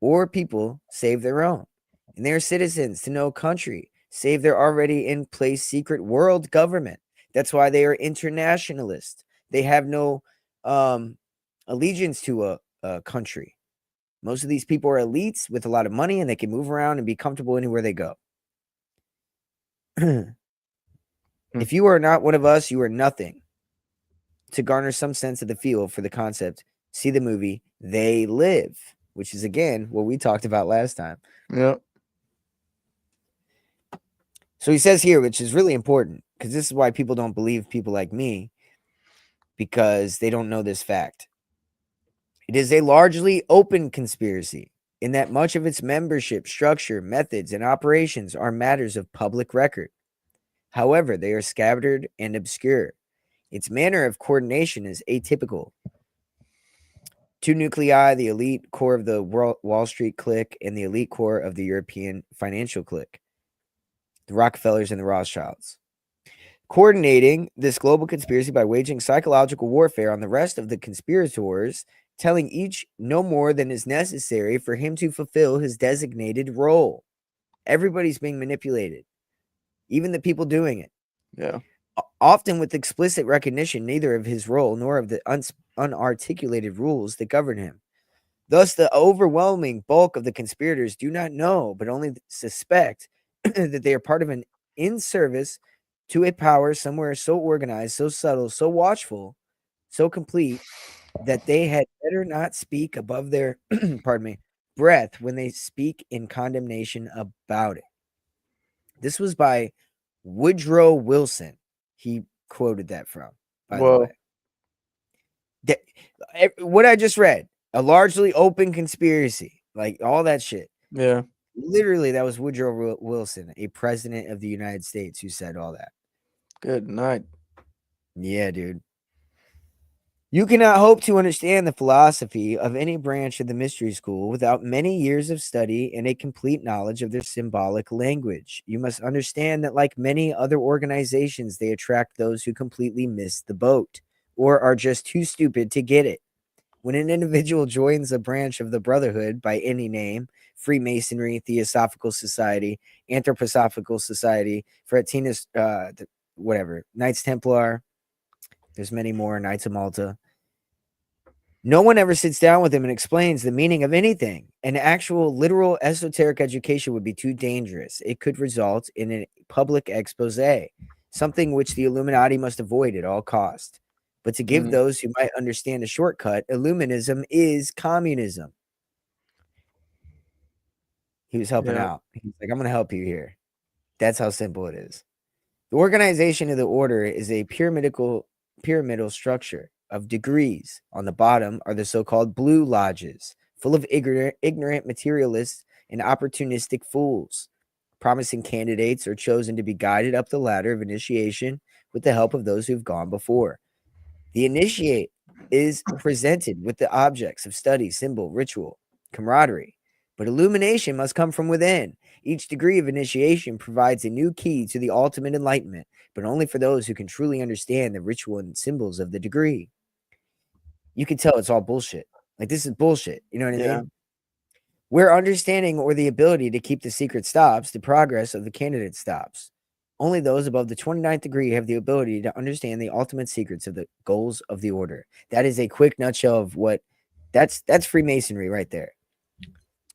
or people save their own. And they're citizens to no country save their already in place secret world government. That's why they are internationalists. They have no allegiance to a country. Most of these people are elites with a lot of money, and they can move around and be comfortable anywhere they go. If you are not one of us, you are nothing. To garner some sense of the feel for the concept, see the movie They Live, which is, again, what we talked about last time. Yep. So he says here, which is really important, because this is why people don't believe people like me, because they don't know this fact. It is a largely open conspiracy in that much of its membership, structure, methods, and operations are matters of public record. However, they are scattered and obscure. Its manner of coordination is atypical. Two nuclei, the elite core of the Wall Street clique and the elite core of the European financial clique, the Rockefellers and the Rothschilds, coordinating this global conspiracy by waging psychological warfare on the rest of the conspirators, telling each no more than is necessary for him to fulfill his designated role. Everybody's being manipulated, even the people doing it. Yeah. Often with explicit recognition neither of his role nor of the unarticulated rules that govern him. Thus, the overwhelming bulk of the conspirators do not know, but only suspect that they are part of an in-service to a power somewhere so organized, so subtle, so watchful, so complete, that they had better not speak above their breath when they speak in condemnation about it. This was by Woodrow Wilson. He quoted that from, by the way. What I just read, a largely open conspiracy, like all that shit. Yeah. Literally, that was Woodrow Wilson, a president of the United States, who said all that. Good night. Yeah, dude. You cannot hope to understand the philosophy of any branch of the mystery school without many years of study and a complete knowledge of their symbolic language. You must understand that, like many other organizations, they attract those who completely miss the boat or are just too stupid to get it. When an individual joins a branch of the Brotherhood by any name, Freemasonry, Theosophical Society, Anthroposophical Society, Fratinus, whatever, Knights Templar, there's many more, Knights of Malta. No one ever sits down with him and explains the meaning of anything. An actual, literal, esoteric education would be too dangerous. It could result in a public expose, something which the Illuminati must avoid at all costs. But to give those who might understand a shortcut, Illuminism is communism. He was helping out. He's like, I'm going to help you here. That's how simple it is. The organization of the order is a pyramidal structure of degrees. On the bottom are the so-called blue lodges, full of ignorant materialists and opportunistic fools. Promising candidates are chosen to be guided up the ladder of initiation with the help of those who've gone before. The initiate is presented with the objects of study, symbol, ritual, camaraderie, but illumination must come from within. Each degree of initiation provides a new key to the ultimate enlightenment, but only for those who can truly understand the ritual and symbols of the degree. You can tell it's all bullshit. Like, this is bullshit. You know what I mean? Where understanding or the ability to keep the secret stops, the progress of the candidate stops. Only those above the 29th degree have the ability to understand the ultimate secrets of the goals of the order. That is a quick nutshell of what that's Freemasonry right there.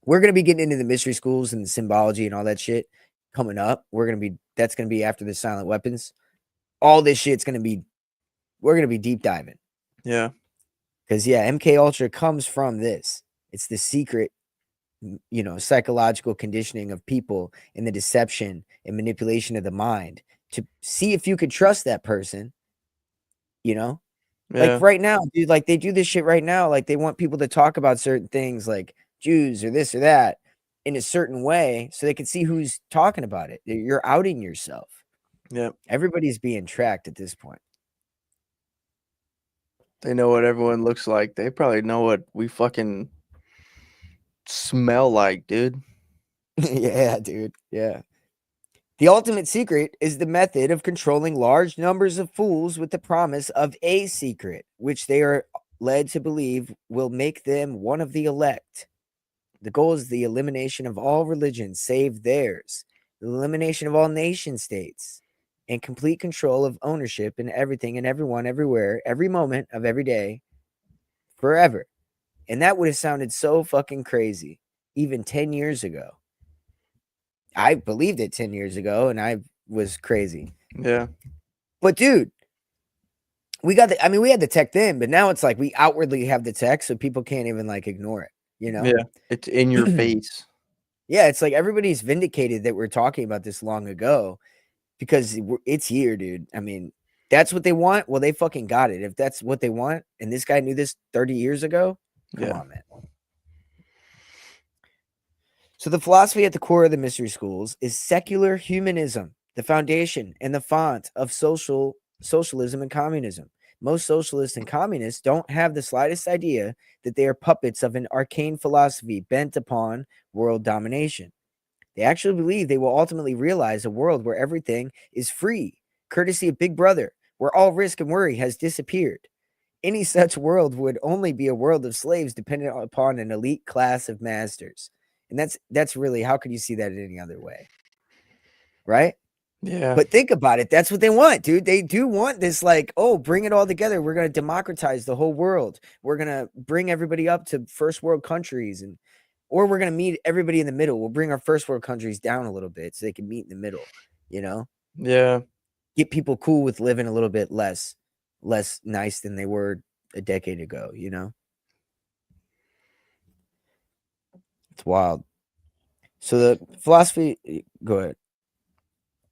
We're going to be getting into the mystery schools and the symbology and all that shit coming up. That's going to be after the silent weapons. All this shit's going to be, we're going to be deep diving. Yeah. Because, yeah, MK Ultra comes from this. It's the secret, psychological conditioning of people and the deception and manipulation of the mind to see if you could trust that person, Yeah. Like right now, dude, like they do this shit right now. Like they want people to talk about certain things like Jews or this or that in a certain way so they can see who's talking about it. You're outing yourself. Yeah. Everybody's being tracked at this point. They know what everyone looks like. They probably know what we fucking smell like, dude. Yeah, dude. Yeah. The ultimate secret is the method of controlling large numbers of fools with the promise of a secret, which they are led to believe will make them one of the elect. The goal is the elimination of all religions save theirs, the elimination of all nation states, and complete control of ownership in everything and everyone, everywhere, every moment of every day, forever. And that would have sounded so fucking crazy even 10 years ago. I believed it 10 years ago and I was crazy. Yeah. But dude, we had the tech then, but now it's like we outwardly have the tech so people can't even like ignore it, Yeah. It's in your face. Yeah, it's like everybody's vindicated that we're talking about this long ago because it's here, dude. I mean, that's what they want. Well, they fucking got it. If that's what they want, and this guy knew this 30 years ago, come on, man. So the philosophy at the core of the mystery schools is secular humanism, the foundation and the font of socialism and communism. Most socialists and communists don't have the slightest idea that they are puppets of an arcane philosophy bent upon world domination. They actually believe they will ultimately realize a world where everything is free, courtesy of Big Brother, where all risk and worry has disappeared. Any such world would only be a world of slaves dependent upon an elite class of masters. And that's really, how could you see that in any other way? Right? Yeah. But think about it. That's what they want, dude. They do want this, like, oh, bring it all together. We're going to democratize the whole world. We're going to bring everybody up to first world countries, or we're going to meet everybody in the middle. We'll bring our first world countries down a little bit so they can meet in the middle, Yeah. Get people cool with living a little bit less nice than they were a decade ago, It's wild. So the philosophy, go ahead.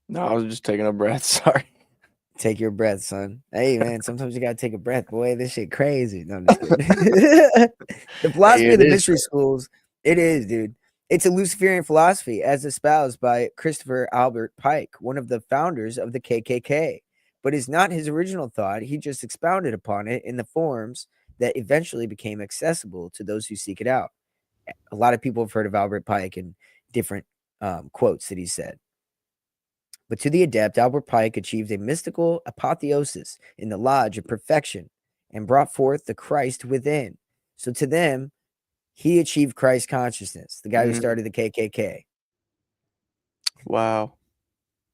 No, I was just taking a breath. Sorry. Take your breath, son. Hey, man, sometimes you got to take a breath. Boy, this shit crazy. No, I'm just kidding. The philosophy of the mystery schools, it is, dude. It's a Luciferian philosophy as espoused by Christopher Albert Pike, one of the founders of the KKK. But it's not his original thought. He just expounded upon it in the forms that eventually became accessible to those who seek it out. A lot of people have heard of Albert Pike and different quotes that he said. But to the adept, Albert Pike achieved a mystical apotheosis in the lodge of perfection and brought forth the Christ within. So to them, he achieved Christ consciousness, the guy who started the KKK. Wow.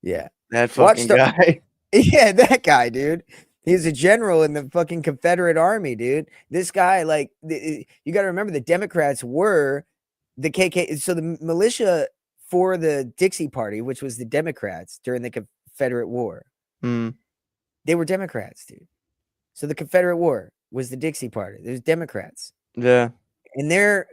Yeah. That fucking guy. Yeah, that guy, dude. He's a general in the fucking Confederate Army, dude. This guy, like, you got to remember the Democrats were the KKK. So the militia for the Dixie Party, which was the Democrats during the Confederate War, they were Democrats, dude. So the Confederate War was the Dixie Party. There's Democrats. Yeah. And their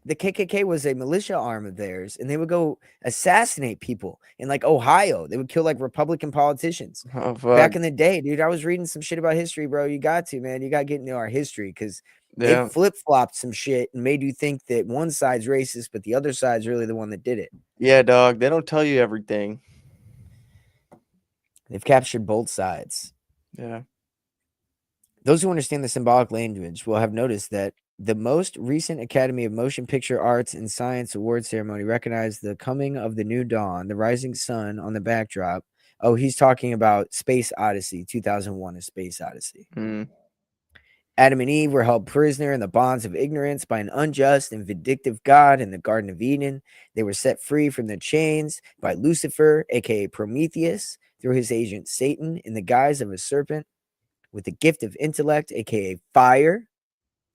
the KKK was a militia arm of theirs, and they would go assassinate people in like Ohio. They would kill like Republican politicians Oh, fuck. back in the day, dude. I was reading some shit about history, bro. You got to, man. You got to get into our history because they flip-flopped some shit and made you think that one side's racist, but the other side's really the one that did it. Yeah, dog. They don't tell you everything. They've captured both sides. Yeah. Those who understand the symbolic language will have noticed that the most recent Academy of Motion Picture Arts and Science Award ceremony recognized the coming of the new dawn, the rising sun on the backdrop. Oh, he's talking about Space Odyssey, 2001: A Space Odyssey. Adam and Eve were held prisoner in the bonds of ignorance by an unjust and vindictive God in the Garden of Eden. They were set free from their chains by Lucifer, aka Prometheus, through his agent Satan in the guise of a serpent with the gift of intellect, aka fire.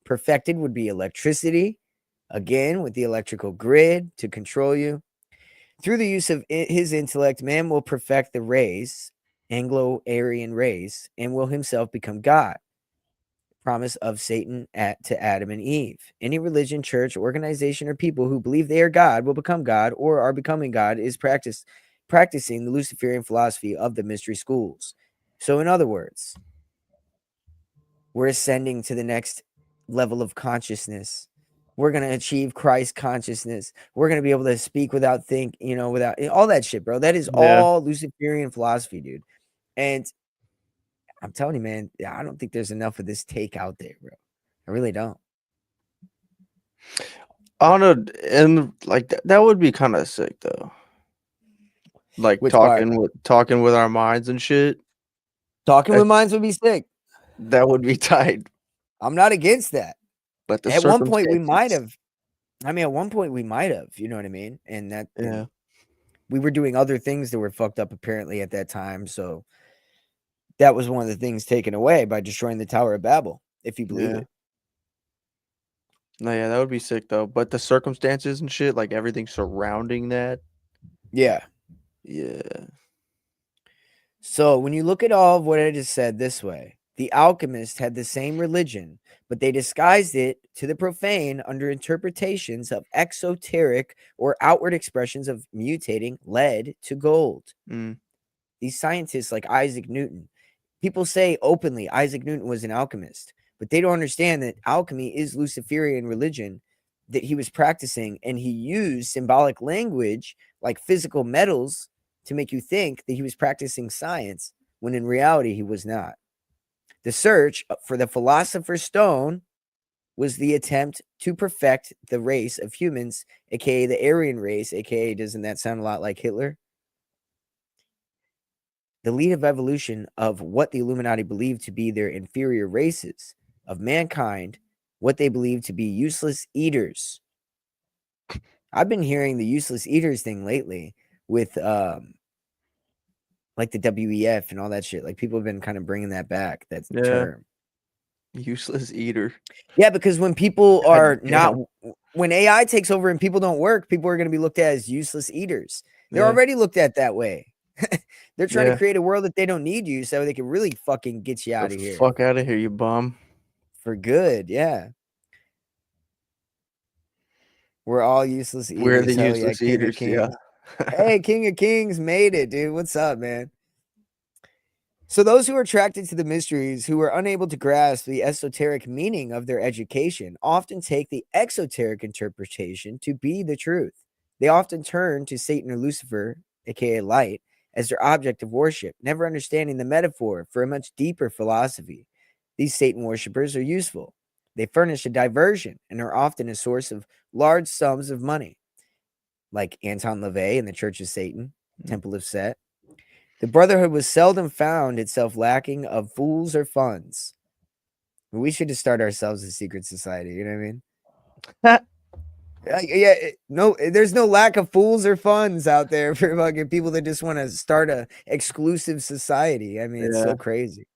Perfected would be electricity, again with the electrical grid to control you. Through the use of his intellect, man will perfect the race, Anglo-Aryan race, and will himself become God. Promise of Satan to Adam and Eve. Any religion, church, organization, or people who believe they are God will become God or are becoming God is practicing the Luciferian philosophy of the mystery schools. So in other words, we're ascending to the next level of consciousness. We're going to achieve Christ consciousness. We're going to be able to speak without without all that shit, bro. That is all Luciferian philosophy, dude. And I'm telling you, man, I don't think there's enough of this take out there, bro. I really don't. I don't know, and like that would be kind of sick though. Like talking with our minds and shit. Talking with minds would be sick. That would be tight. I'm not against that. But at one point we might have. I mean, at one point we might have. You know what I mean? And that we were doing other things that were fucked up apparently at that time. So that was one of the things taken away by destroying the Tower of Babel, if you believe it. No, yeah, that would be sick though. But the circumstances and shit, like everything surrounding that. Yeah. Yeah. So when you look at all of what I just said this way, the alchemists had the same religion, but they disguised it to the profane under interpretations of exoteric or outward expressions of mutating lead to gold. These scientists like Isaac Newton, people say openly Isaac Newton was an alchemist, but they don't understand that alchemy is Luciferian religion that he was practicing, and he used symbolic language like physical metals to make you think that he was practicing science, when in reality he was not. The search for the Philosopher's Stone was the attempt to perfect the race of humans, aka the Aryan race, aka, doesn't that sound a lot like Hitler? The lead of evolution of what the Illuminati believed to be their inferior races of mankind, what they believe to be useless eaters. I've been hearing the useless eaters thing lately with like the WEF and all that shit. Like people have been kind of bringing that back. That's the term. Useless eater. Yeah, because when people are when AI takes over and people don't work, people are going to be looked at as useless eaters. They're already looked at that way. They're trying to create a world that they don't need you, so they can really fucking get you out of here. Fuck out of here, you bum. For good, yeah. We're all useless eaters. We're the useless eaters, yeah. Hey, King of Kings made it, dude. What's up, man? So those who are attracted to the mysteries, who are unable to grasp the esoteric meaning of their education, often take the exoteric interpretation to be the truth. They often turn to Satan or Lucifer, aka light, as their object of worship, never understanding the metaphor for a much deeper philosophy. These Satan worshippers are useful. They furnish a diversion and are often a source of large sums of money, like Anton LaVey in the Church of Satan, Temple of Set. The Brotherhood was seldom found itself lacking of fools or funds. We should just start ourselves a secret society. You know what I mean? Yeah, no, there's no lack of fools or funds out there for fucking people that just want to start a exclusive society. I mean, it's so crazy.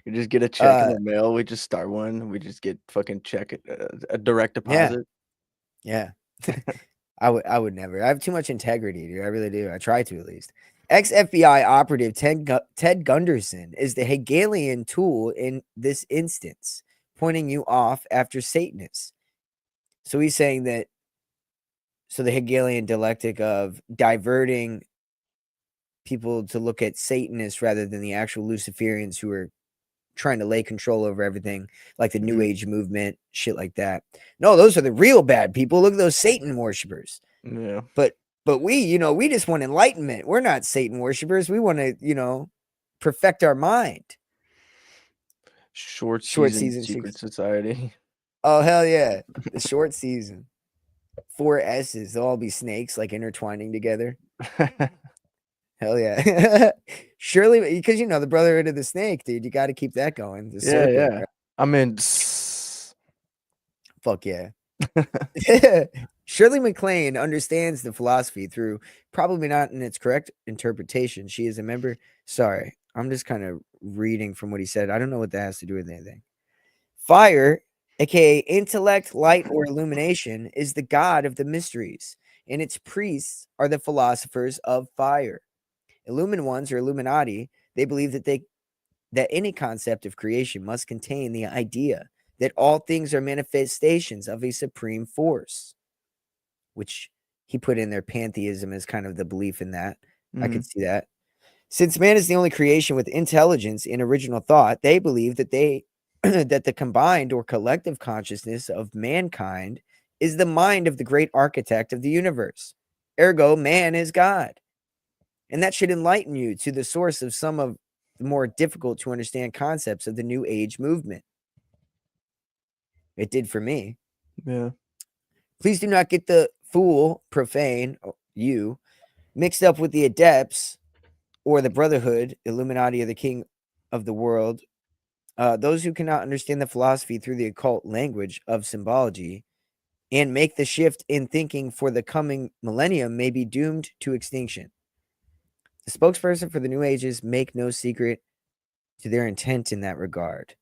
We just get a check in the mail. We just start one. We just get fucking check a direct deposit. Yeah. I would never. I have too much integrity, dude. I really do. I try to, at least. Ex-FBI operative Ted Gunderson is the Hegelian tool in this instance, pointing you off after Satanists. So he's saying that, so the Hegelian dialectic of diverting people to look at Satanists rather than the actual Luciferians who are trying to lay control over everything, like the New Age movement, shit like that. No, those are the real bad people. Look at those Satan worshipers. Yeah. But we, we just want enlightenment. We're not Satan worshipers. We want to, perfect our mind. Short season secret six. society. Oh, hell yeah. The short season. 4 S's. They'll all be snakes, like intertwining together. Hell yeah. Surely, because the Brotherhood of the Snake, dude. You got to keep that going. The serpent, yeah. right? I mean, fuck yeah. Shirley MacLaine understands the philosophy through probably not in its correct interpretation. She is a member. Sorry, I'm just kind of reading from what he said. I don't know what that has to do with anything. Fire, aka intellect, light, or illumination, is the god of the mysteries, and its priests are the philosophers of fire. Illumined ones, or Illuminati, they believe that any concept of creation must contain the idea that all things are manifestations of a supreme force, which he put in there. Pantheism is kind of the belief in that. I could see that. Since man is the only creation with intelligence and original thought, they believe that that the combined or collective consciousness of mankind is the mind of the great architect of the universe. Ergo, man is God. And that should enlighten you to the source of some of the more difficult to understand concepts of the New Age movement. It did for me. Yeah. Please do not get the fool, profane, you, mixed up with the adepts or the Brotherhood, Illuminati, of the King of the world. Those who cannot understand the philosophy through the occult language of symbology and make the shift in thinking for the coming millennium may be doomed to extinction. The spokesperson for the New Ages make no secret to their intent in that regard.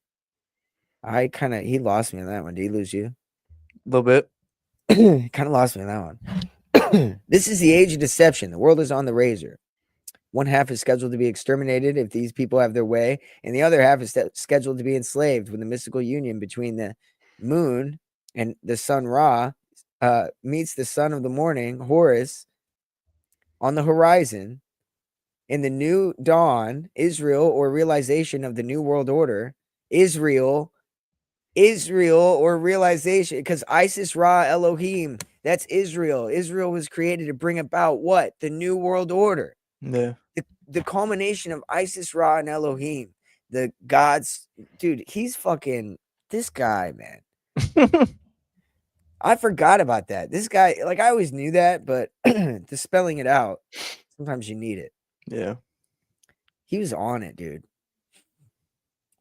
He lost me on that one. Did he lose you? A little bit. Kind of lost me on that one. This is the age of deception. The world is on the razor. One half is scheduled to be exterminated if these people have their way, and the other half is scheduled to be enslaved when the mystical union between the moon and the sun Ra meets the son of the morning, Horus, on the horizon. In the new dawn, Israel, or realization of the new world order, Israel, or realization, because Isis, Ra, Elohim, that's Israel. Israel was created to bring about what? The new world order. Yeah. The culmination of Isis, Ra, and Elohim. The gods, dude, he's fucking, this guy, man. I forgot about that. This guy, like, I always knew that, but the spelling it out, sometimes you need it. Yeah. He was on it, dude.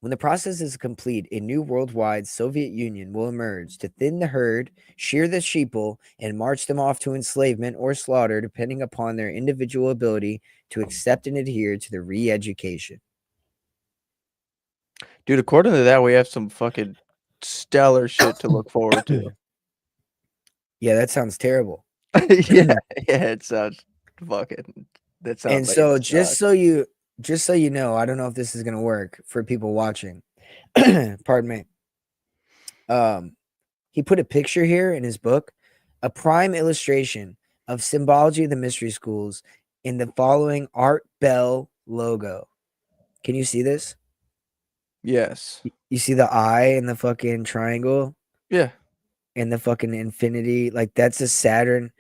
When the process is complete, a new worldwide Soviet Union will emerge to thin the herd, shear the sheeple, and march them off to enslavement or slaughter, depending upon their individual ability to accept and adhere to the re-education. Dude, according to that, we have some fucking stellar shit to look forward to. Yeah, that sounds terrible. yeah, it sounds fucking. That sounds. And like so, just so you know, I don't know if this is gonna work for people watching. Pardon me. He put a picture here in his book, a prime illustration of symbology of the mystery schools in the following Art Bell logo. Can you see this? Yes. You see the eye and the fucking triangle? Yeah. And the fucking infinity. Like, that's a Saturn.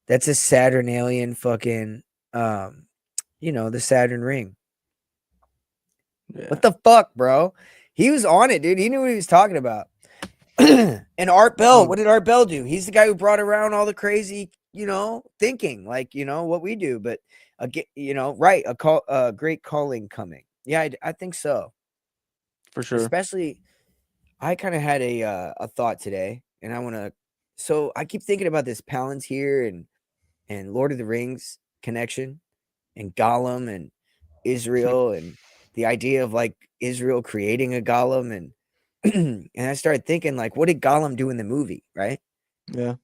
That's a Saturnalian fucking, the Saturn ring. Yeah. What the fuck, bro? He was on it, dude. He knew what he was talking about. And Art Bell, what did Art Bell do? He's the guy who brought around all the crazy, thinking, like, what we do. But, right, a great calling coming. Yeah, I think so. For sure. Especially, I kind of had a thought today, and I want to. So I keep thinking about this Palantir and Lord of the Rings connection, and Gollum and Israel, and the idea of like Israel creating a Gollum, and and I started thinking, like, what did Gollum do in the movie, right? Yeah.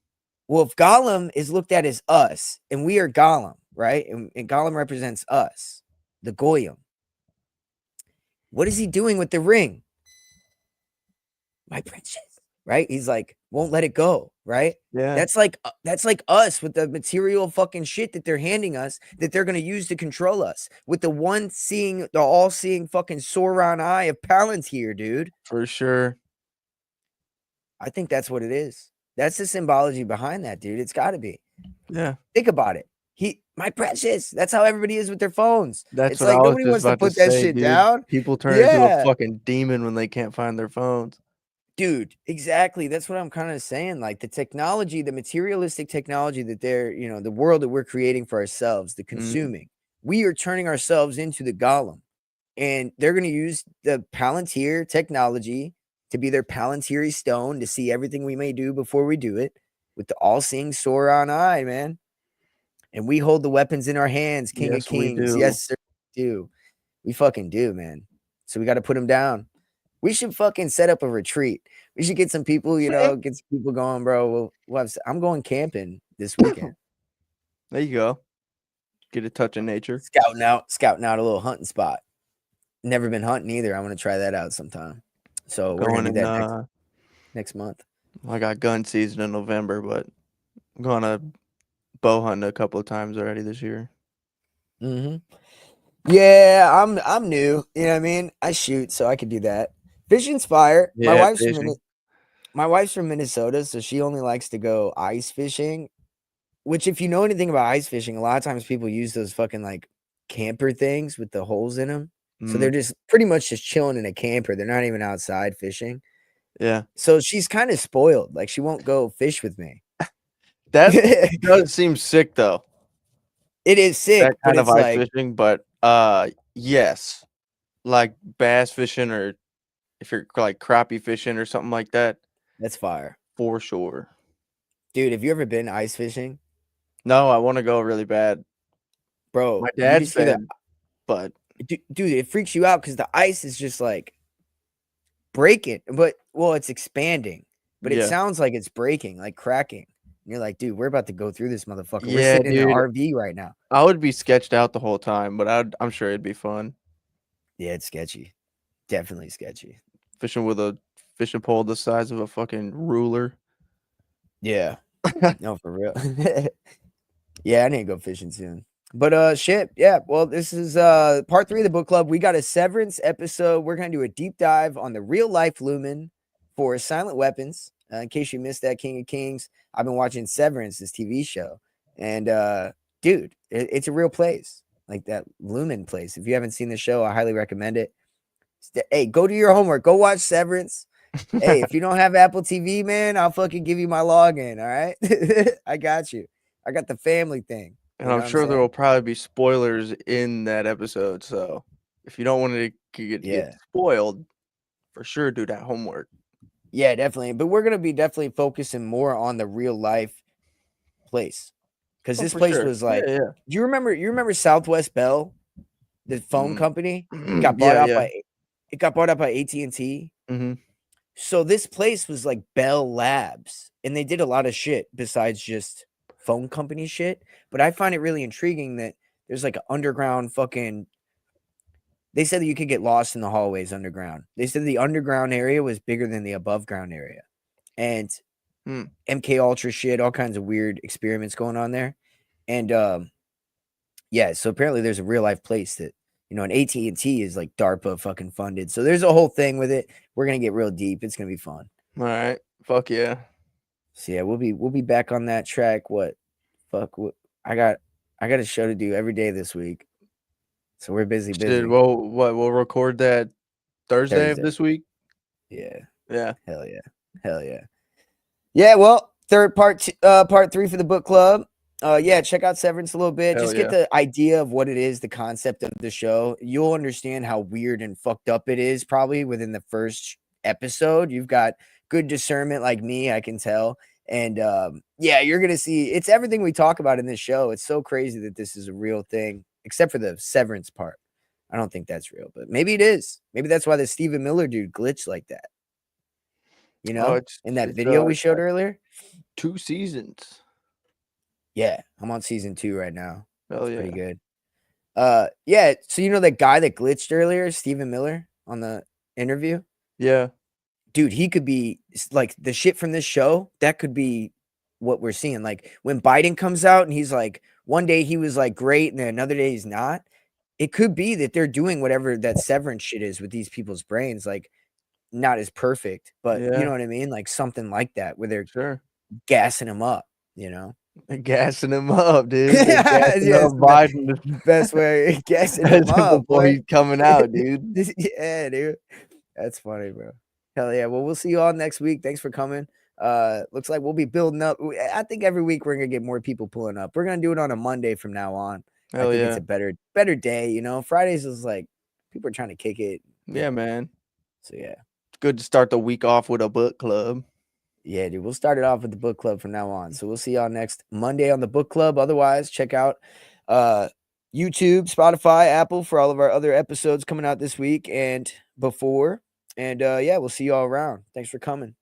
Well, if Gollum is looked at as us, and we are Gollum, right? And Gollum represents us, the Goyim. What is he doing with the ring? My princess, right? He's like, won't let it go, right? Yeah. That's like us with the material fucking shit that they're handing us that they're gonna use to control us. With the all-seeing fucking Sauron eye of Palantir, dude. For sure. I think that's what it is. That's the symbology behind that, dude. It's gotta be. Yeah. Think about it. My precious. That's how everybody is with their phones. That's It's what like I was nobody just wants to about to put that say, shit dude. down. People turn into a Yeah. fucking demon when they can't find their phones. Dude, exactly. That's what I'm kind of saying. Like the technology, the materialistic technology that the world that we're creating for ourselves, the consuming, we are turning ourselves into the golem. And they're going to use the Palantir technology to be their Palantiri stone to see everything we may do before we do it with the all-seeing Sauron eye, man. And we hold the weapons in our hands, King of Yes, we Kings. do. Yes, sir, we do. We fucking do, man. So we got to put them down. We should fucking set up a retreat. We should get some people, get some people going, bro. I'm going camping this weekend. There you go. Get a touch of nature. Scouting out a little hunting spot. Never been hunting either. I want to try that out sometime. So we're gonna do that next month. I got gun season in November, but I'm gonna bow hunt a couple of times already this year. Yeah, I'm new. You know what I mean? I shoot, so I could do that. Fishing's fire. Yeah, My wife's from Minnesota, so she only likes to go ice fishing. Which, if you know anything about ice fishing, a lot of times people use those fucking like camper things with the holes in them. So they're just pretty much just chilling in a camper. They're not even outside fishing. Yeah. So she's kind of spoiled. Like she won't go fish with me. That does seem sick though. It is sick, That kind but of it's ice like fishing, but yes. Like bass fishing, or if you're like crappie fishing or something like that. That's fire. For sure. Dude, have you ever been ice fishing? No, I want to go really bad. Bro, My you dad's just hear that, been, but dude, it freaks you out because the ice is just like breaking, but it's expanding, but it yeah. sounds like it's breaking, like cracking. And you're like, dude, we're about to go through this motherfucker. We're Yeah, sitting in an dude. RV right now. I would be sketched out the whole time, but I'm sure it'd be fun. Yeah, it's sketchy. Definitely sketchy. Fishing with a fishing pole the size of a fucking ruler. Yeah. No, for real. Yeah, I need to go fishing soon. But shit, yeah. Well, this is part 3 of the book club. We got a Severance episode. We're gonna do a deep dive on the real life Lumen for Silent Weapons. In case you missed that, King of Kings, I've been watching Severance, this TV show, and dude, it's a real place, like that Lumen place. If you haven't seen the show, I highly recommend it. Hey, go do your homework. Go watch Severance. Hey, if you don't have Apple TV, man, I'll fucking give you my login. All right, I got you. I got the family thing. And I'm sure there will probably be spoilers in that episode. So if you don't want to get spoiled, for sure do that homework. Yeah, definitely. But we're gonna be definitely focusing more on the real life place. Because this place was like, do you remember Southwest Bell, the phone company? It got bought out by AT&T. So this place was like Bell Labs, and they did a lot of shit besides just phone company shit. But I find it really intriguing that there's like an underground fucking. They said that you could get lost in the hallways underground. They said the underground area was bigger than the above ground area, and MK Ultra shit, all kinds of weird experiments going on there. And yeah, so apparently there's a real life place that, and AT&T is like DARPA fucking funded. So there's a whole thing with it. We're gonna get real deep. It's gonna be fun. All right, fuck yeah. So yeah, we'll be back on that track. What I got a show to do every day this week. So we're busy. We'll record that Thursday of this week. Yeah. Hell yeah. Yeah, well, part 3 for the book club. Yeah, check out Severance a little bit. Just get the idea of what it is, the concept of the show. You'll understand how weird and fucked up it is probably within the first episode. You've got good discernment like me, I can tell. And yeah, you're going to see it's everything we talk about in this show. It's so crazy that this is a real thing, except for the Severance part. I don't think that's real, but maybe it is. Maybe that's why the Stephen Miller dude glitched like that. In that video we showed earlier. 2 seasons. Yeah, I'm on season 2 right now. Hell That's pretty good. Yeah, so that guy that glitched earlier, Stephen Miller, on the interview? Yeah. dude, he could be like the shit from this show. That could be what we're seeing. Like when Biden comes out and he's like, one day he was like great and then another day he's not. It could be that they're doing whatever that severance shit is with these people's brains, like not as perfect, but you know what I mean? Like something like that where they're gassing him up, you know? Gassing him up, dude. Gassing Yeah, up Biden. Best way, gassing him up before he's coming out, dude. Yeah, dude. That's funny, bro. Hell yeah. Well, we'll see you all next week. Thanks for coming. Looks like we'll be building up. I think every week we're gonna get more people pulling up. We're gonna do it on a Monday from now on. Hell I think yeah. it's a better day, you know. Fridays is like people are trying to kick it. Yeah, man. So yeah. It's good to start the week off with a book club. Yeah, dude. We'll start it off with the book club from now on. So we'll see y'all next Monday on the book club. Otherwise, check out YouTube, Spotify, Apple for all of our other episodes coming out this week and before. And yeah, we'll see you all around. Thanks for coming.